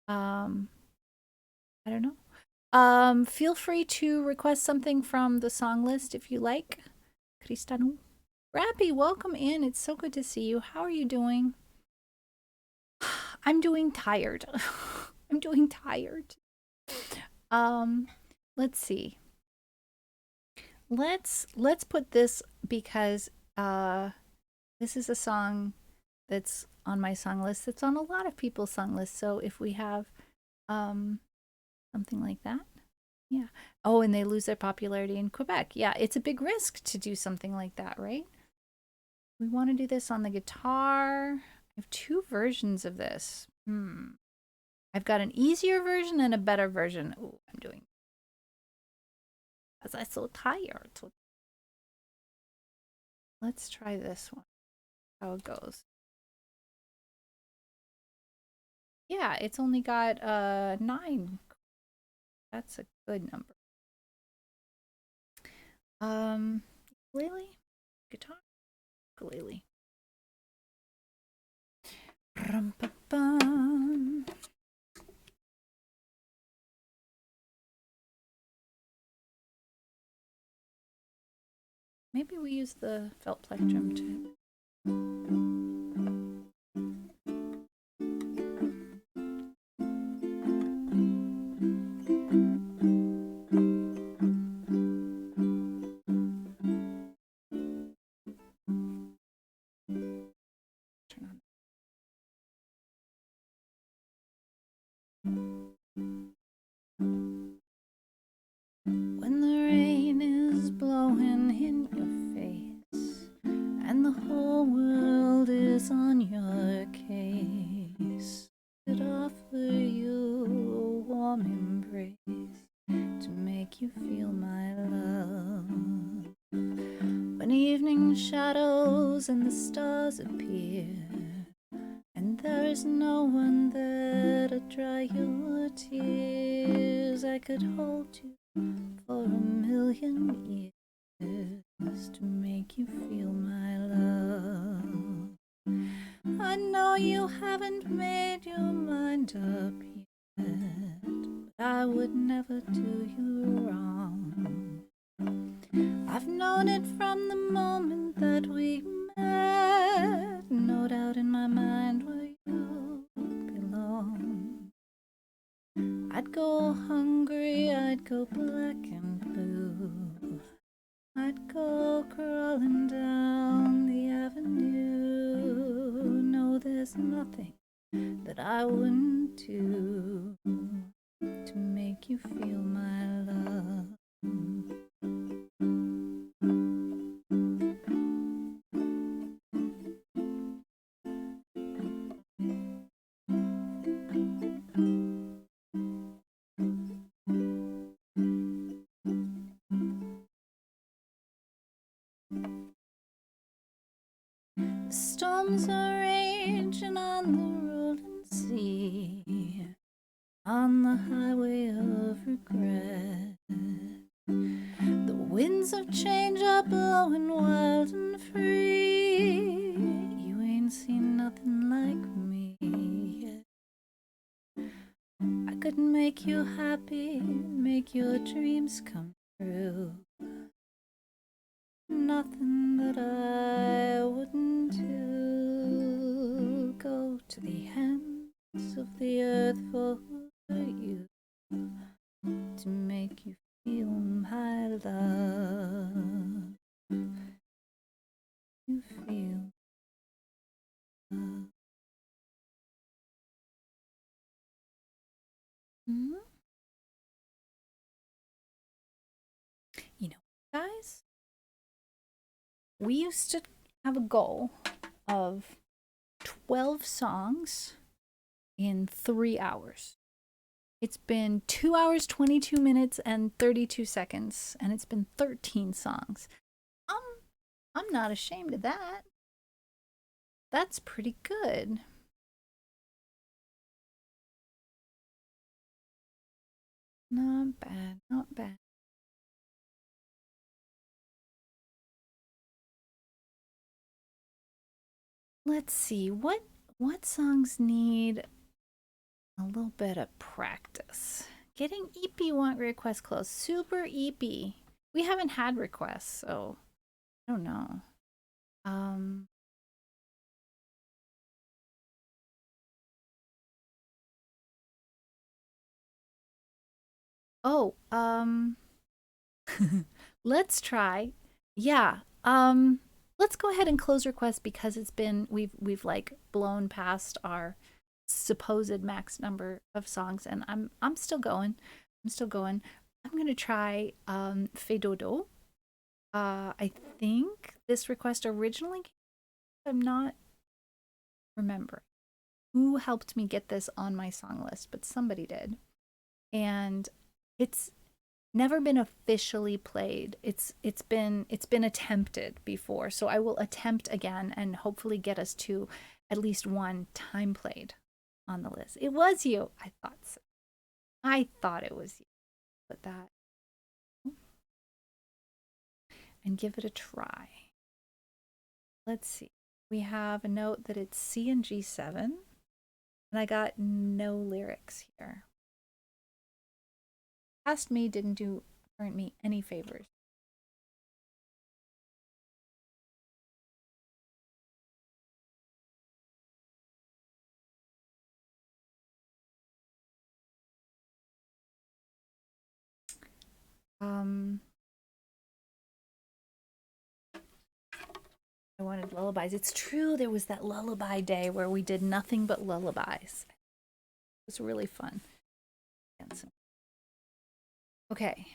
I don't know. Feel free to request something from the song list if you like. Cristanu. Rappy, welcome in. It's so good to see you. How are you doing? I'm doing tired. I'm doing tired. Let's see. Let's put this because this is a song that's on my song list. It's on a lot of people's song lists. So if we have something like that. Yeah. Oh, and they lose their popularity in Quebec. Yeah, it's a big risk to do something like that, right? We want to do this on the guitar. I have two versions of this. I've got an easier version and a better version. Oh, I'm doing because I'm so tired. Let's try this one. How it goes. Yeah, it's only got 9. That's a good number. Ukulele? Guitar? Ukulele. Rum-pa-bum. Maybe we use the felt plectrum too. Turn on. When the rain is blowing in your face and the whole world is on your case, I'd offer you a warm embrace to make you feel my love. When evening shadows and the stars appear, and there is no one there to dry your tears, I could hold you for 1,000,000 years to make you feel my love. I know you haven't made your mind up yet, but I would never do you wrong. I've known it from the moment that we met, no doubt in my mind where you belong. I'd go hungry, I'd go black and blue, I'd go crawling down the avenue. No, there's nothing that I wouldn't do to make you feel my love. The storms are raging on the rolling sea, on the highway of regret. The winds of change are blowing wild and free. You ain't seen nothing like me yet. I could make you happy, make your dreams come true. Nothing that I wouldn't do. Go to the ends of the earth for you to make you feel my love. You feel love. Mm-hmm. You know, guys, we used to have a goal of 12 songs in 3 hours. It's been 2 hours, 22 minutes, and 32 seconds, and it's been 13 songs. I'm not ashamed of that. That's pretty good. Not bad, not bad. Let's see, what songs need a little bit of practice? Getting EP want request close. Super EP. We haven't had requests, so I don't know. Oh, let's try. Yeah. Let's go ahead and close requests because it's been we've like blown past our supposed max number of songs, and I'm still going. I'm still going. I'm gonna try Fedodo. I think this request originally came, I'm not remembering who helped me get this on my song list, but somebody did. And it's never been officially played. It's been attempted before. So I will attempt again and hopefully get us to at least one time played on the list. It was you. I thought so. I thought it was you. But that and give it a try. Let's see. We have a note that it's C and G7, and I got no lyrics here. Past me didn't do current me any favors. I wanted lullabies. It's true, there was that lullaby day where we did nothing but lullabies. It was really fun. Okay.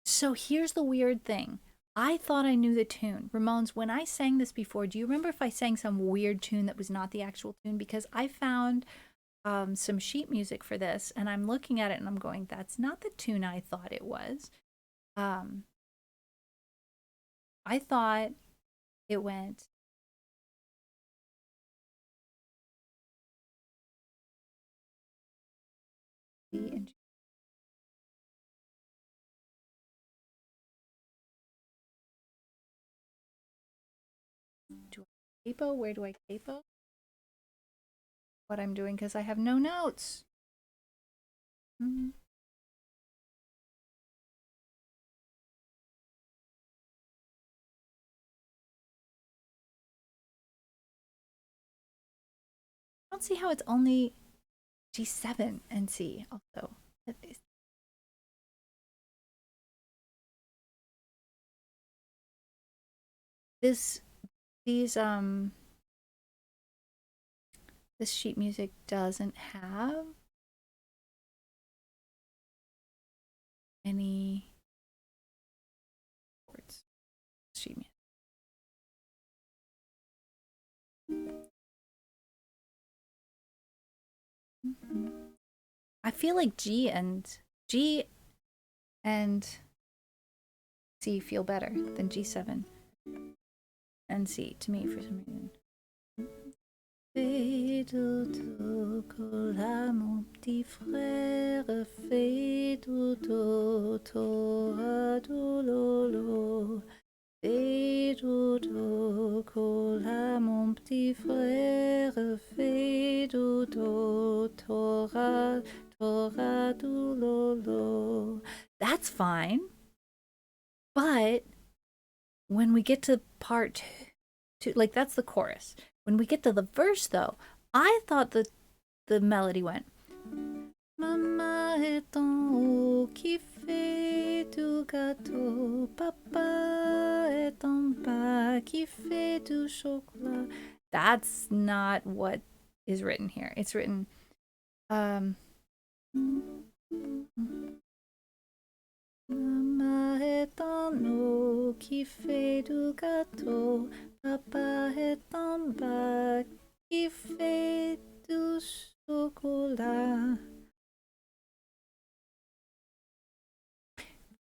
So here's the weird thing. I thought I knew the tune. Ramones, when I sang this before, do you remember if I sang some weird tune that was not the actual tune? Because I found some sheet music for this, and I'm looking at it and I'm going, that's not the tune I thought it was. I thought it went. C and G. Do I capo? Where do I capo? What I'm doing because I have no notes. I don't see how it's only G7 and C also. This sheet music doesn't have any chords. Sheet music. I feel like G and C feel better than G7 and C to me for some reason. Fais dodo, cola mon petit frère, fais dodo, tora do lolo. Fais dodo, cola mon petit frère, fais dodo, tora do lolo. That's fine, but when we get to part two, like that's the chorus. When we get to the verse, though, I thought the melody went. Maman est en haut qui fait du gâteau. Papa est en bas qui fait du chocolat. That's not what is written here. It's written, Maman est en haut qui fait du gâteau. Papa est en bas qui fait du chocolat.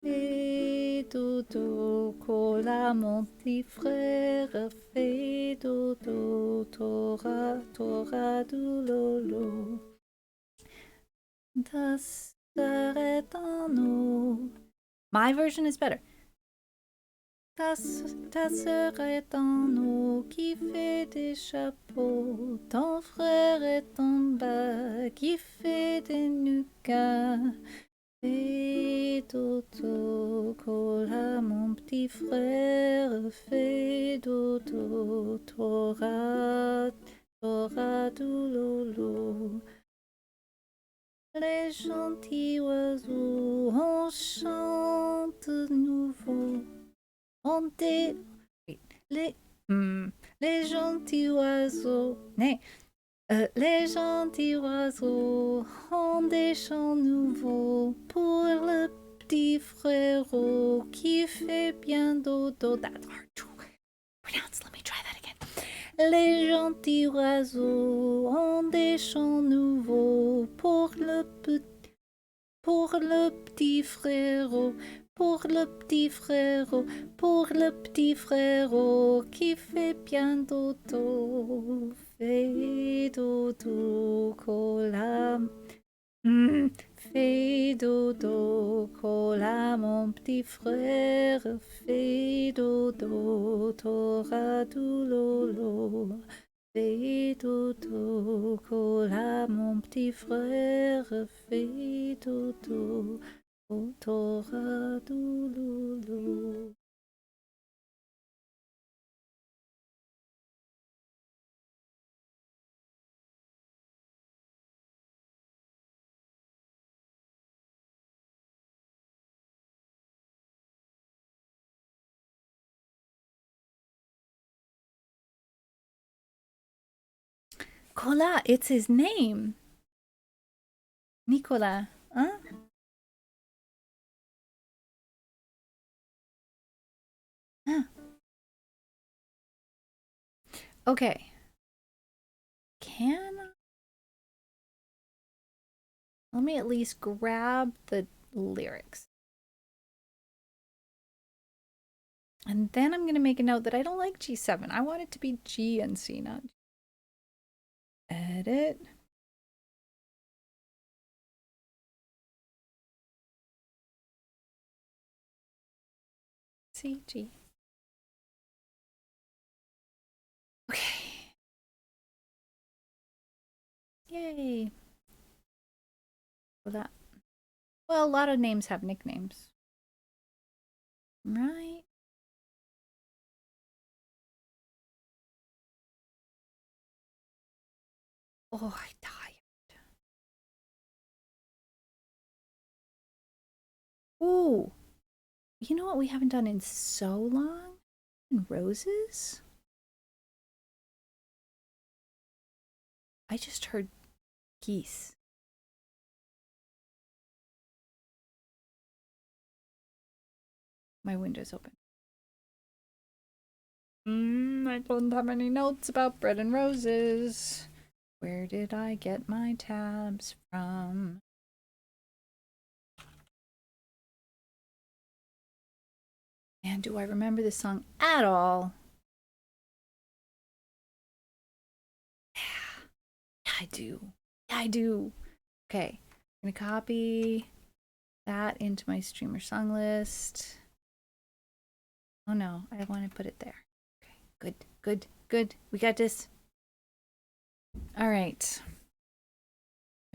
Fais dodo, cola mon petit frère. Fais dodo, tora du lolo. Das est en haut. My version is better. Ta sœur est en haut qui fait des chapeaux. Ton frère est en bas qui fait des nuggets. Fais dodo, cola mon petit frère. Fais dodo, tora du lolo. Les gentils oiseaux, on chante nouveau. On dé... Les gentils oiseaux... les gentils oiseaux ont des chants nouveaux pour le petit frérot qui fait bien dodo. That's hard to pronounce. Let me try that again. Les gentils oiseaux ont des chants nouveaux pour le petit frérot. Pour le petit frérot qui fait bien dodo. Fais dodo, cola. Fais dodo, cola mon petit frère. Fais dodo, t'auras tout lolo. Fais dodo, cola mon petit frère. Fais dodo, t'auras tout lolo. Cola, it's his name. Nicola, huh? Huh. Okay. Let me at least grab the lyrics. And then I'm going to make a note that I don't like G7. I want it to be G and C, not G. Edit. C, G. Okay. Yay. Well, a lot of names have nicknames. Right? Oh, I died. Ooh. You know what we haven't done in so long? Roses? I just heard geese. My window's open. I don't have any notes about bread and roses. Where did I get my tabs from? And do I remember this song at all? Yeah, I do. Yeah, I do. Okay, I'm gonna copy that into my streamer song list. Oh no, I want to put it there. Okay, good, good, good. We got this. All right.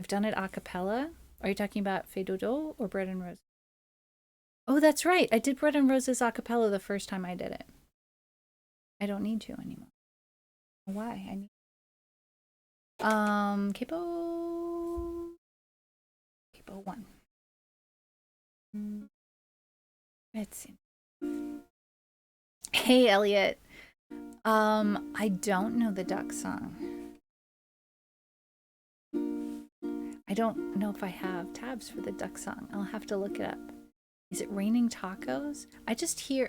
I've done it a cappella. Are you talking about Fais Dodo or Bread and Roses? Oh, that's right. I did Bread and Roses a cappella the first time I did it. I don't need to anymore. Why? I need Capo 1. Let's see. Hey Elliot. I don't know the duck song. I don't know if I have tabs for the duck song. I'll have to look it up. Is it raining tacos? I just hear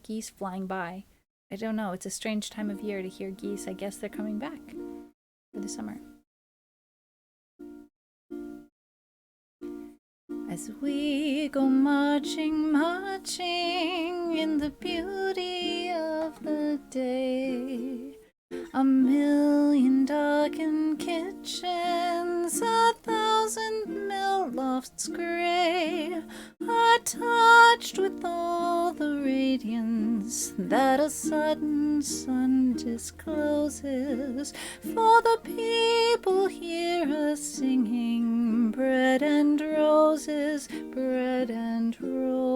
geese flying by. I don't know. It's a strange time of year to hear geese. I guess they're coming back for the summer. As we go marching, marching in the beauty of the day, a million darkened kitchens, 1,000 mill lofts gray, are touched with all the radiance that a sudden sun discloses. For the people hear us singing, bread and roses, bread and roses.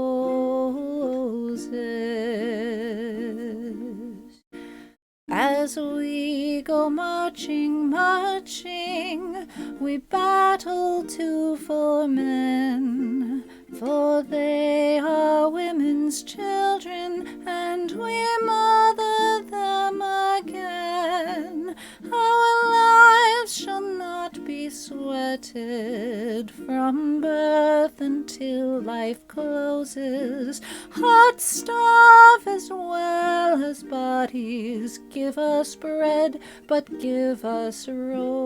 As we go marching, marching, we battle too for men, for they are women's children, and we mother them again. Our lives shall not be sweated from birth until life closes. Hearts starve as well as bodies. Give us bread, but give us roses.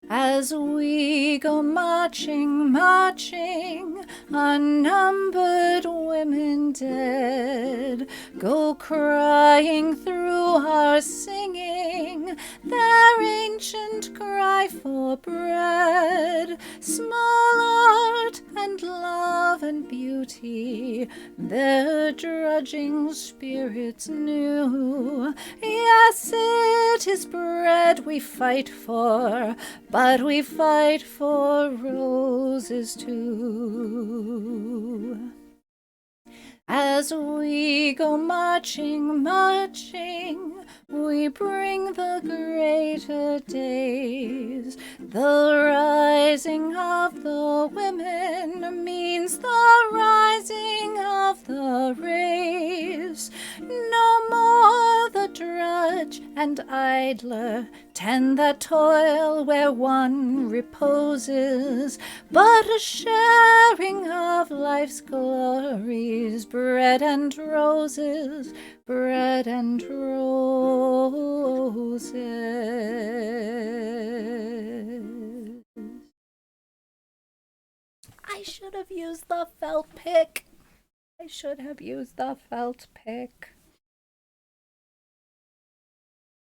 As we go marching, marching, unnumbered women dead go crying through our singing, their ancient cry for bread, small art and love and beauty, their drudging spirits knew. Yes, it is bread we fight for, but we fight for roses too. As we go marching, marching, we bring the greater days. The rising of the women means the rising of the race. No more the drudge and idler tend that toil where one reposes, but a sharing of life's glories, bread and roses, bread and roses. I should have used the felt pick. I should have used the felt pick.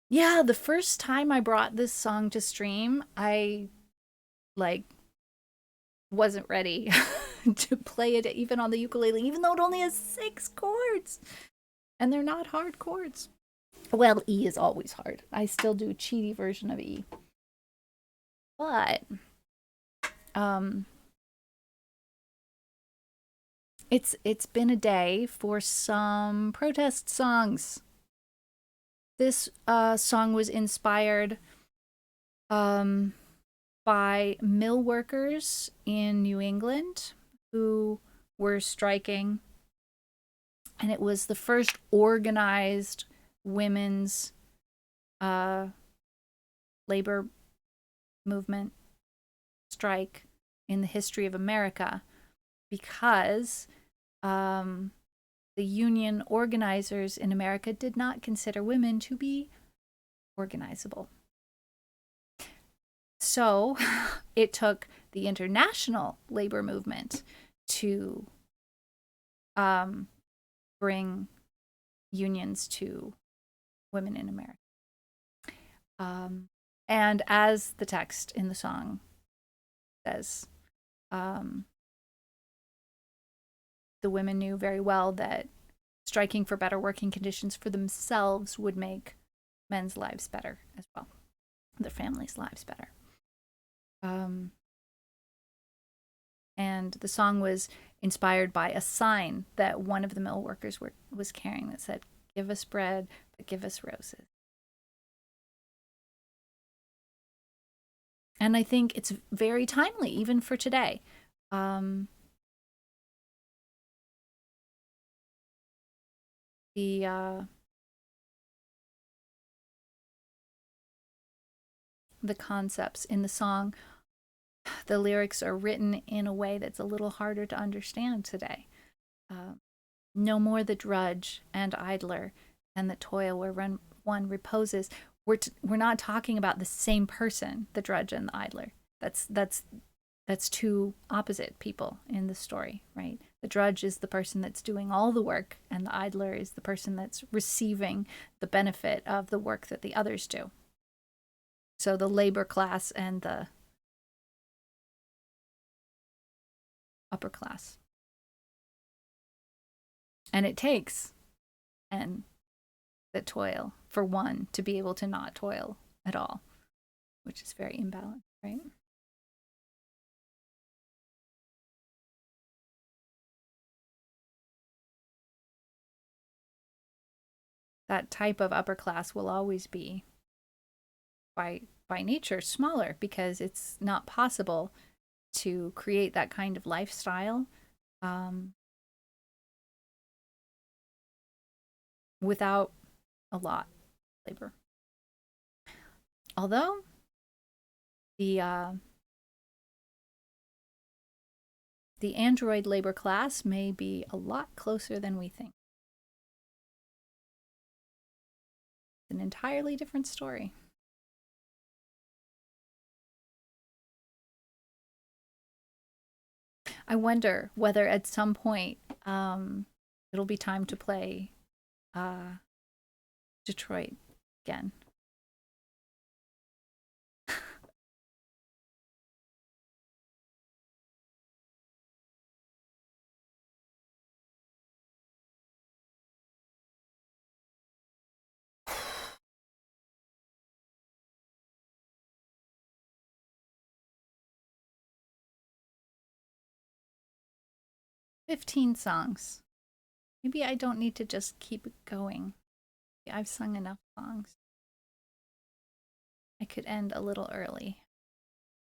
Yeah, the first time I brought this song to stream, I wasn't ready to play it even on the ukulele, even though it only has 6 chords. And they're not hard chords. Well, E is always hard. I still do a cheaty version of E. But it's been a day for some protest songs. This song was inspired by mill workers in New England who were striking. And it was the first organized women's labor movement strike in the history of America, because the union organizers in America did not consider women to be organizable. So it took the international labor movement to bring unions to women in America. And as the text in the song says, the women knew very well that striking for better working conditions for themselves would make men's lives better as well, their families' lives better. And the song was inspired by a sign that one of the mill workers was carrying that said, "Give us bread, but give us roses." And I think it's very timely, even for today. The concepts in the song, the lyrics are written in a way that's a little harder to understand today. No more the drudge and idler and the toil where one reposes. We're not talking about the same person, the drudge and the idler. That's two opposite people in the story, right? The drudge is the person that's doing all the work, and the idler is the person that's receiving the benefit of the work that the others do. So the labor class and the upper class. And it takes and the toil for one to be able to not toil at all, which is very imbalanced, right? That type of upper class will always be by nature smaller, because it's not possible to create that kind of lifestyle without a lot of labor. Although the android labor class may be a lot closer than we think. It's an entirely different story. I wonder whether at some point it'll be time to play Detroit again. 15 songs. Maybe I don't need to just keep going. I've sung enough songs. I could end a little early.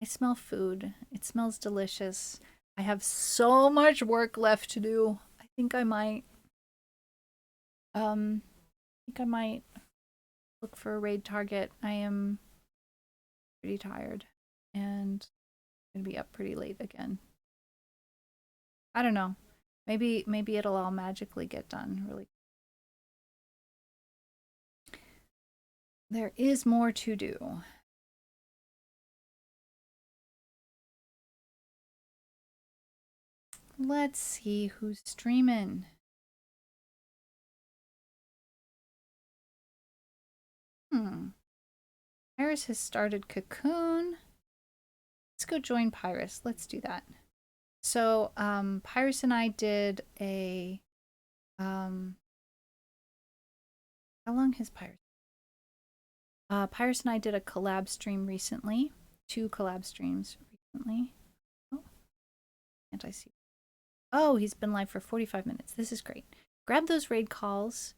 I smell food. It smells delicious. I have so much work left to do. I think I might look for a raid target. I am pretty tired and gonna be up pretty late again. I don't know. Maybe it'll all magically get done really. There is more to do. Let's see who's streaming. Pyrus has started Cocoon. Let's go join Pyrus. Let's do that. So, Pyrus and I did a, how long has Pyrus? Pyrus and I did a collab stream recently. 2 collab streams recently. Oh, can't I see? Oh, he's been live for 45 minutes. This is great. Grab those raid calls.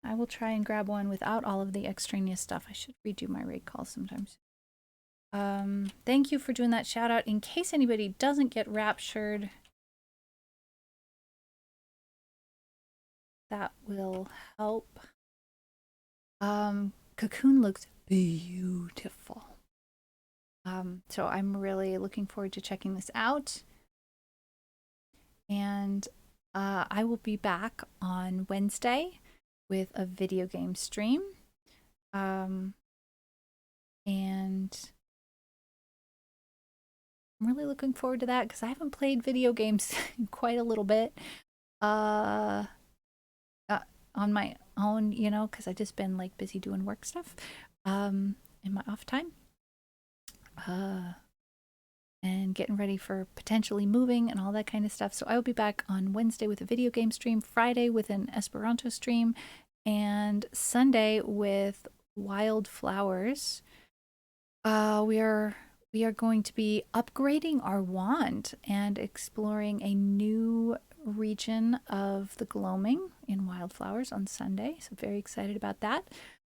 I will try and grab one without all of the extraneous stuff. I should redo my raid calls sometimes. Thank you for doing that shout out. In case anybody doesn't get raptured, that will help. Cocoon looks beautiful. So I'm really looking forward to checking this out. And I will be back on Wednesday with a video game stream. And I'm really looking forward to that because I haven't played video games in quite a little bit. On my own, you know, because I've just been like busy doing work stuff in my off time. And getting ready for potentially moving and all that kind of stuff. So I will be back on Wednesday with a video game stream, Friday with an Esperanto stream, and Sunday with Wildflowers. We are going to be upgrading our wand and exploring a new region of the gloaming in Wildflowers on Sunday. So very excited about that.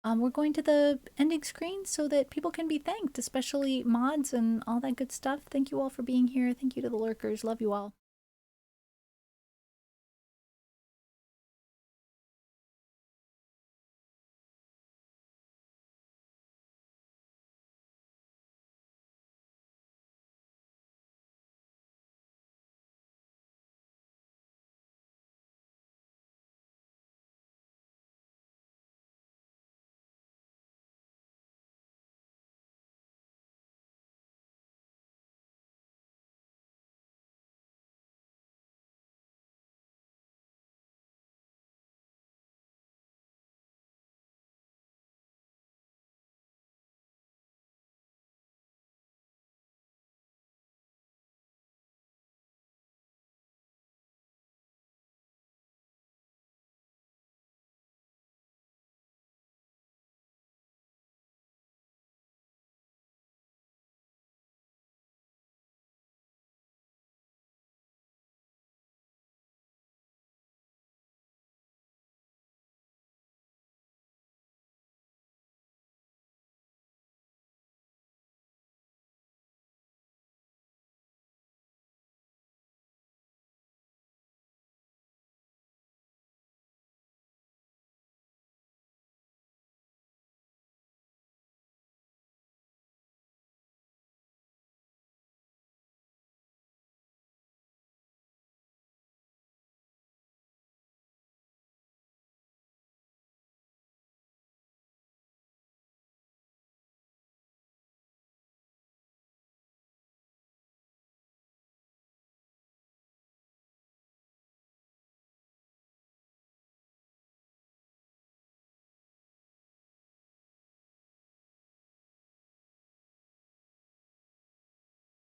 We're going to the ending screen so that people can be thanked, especially mods and all that good stuff. Thank you all for being here. Thank you to the lurkers. Love you all.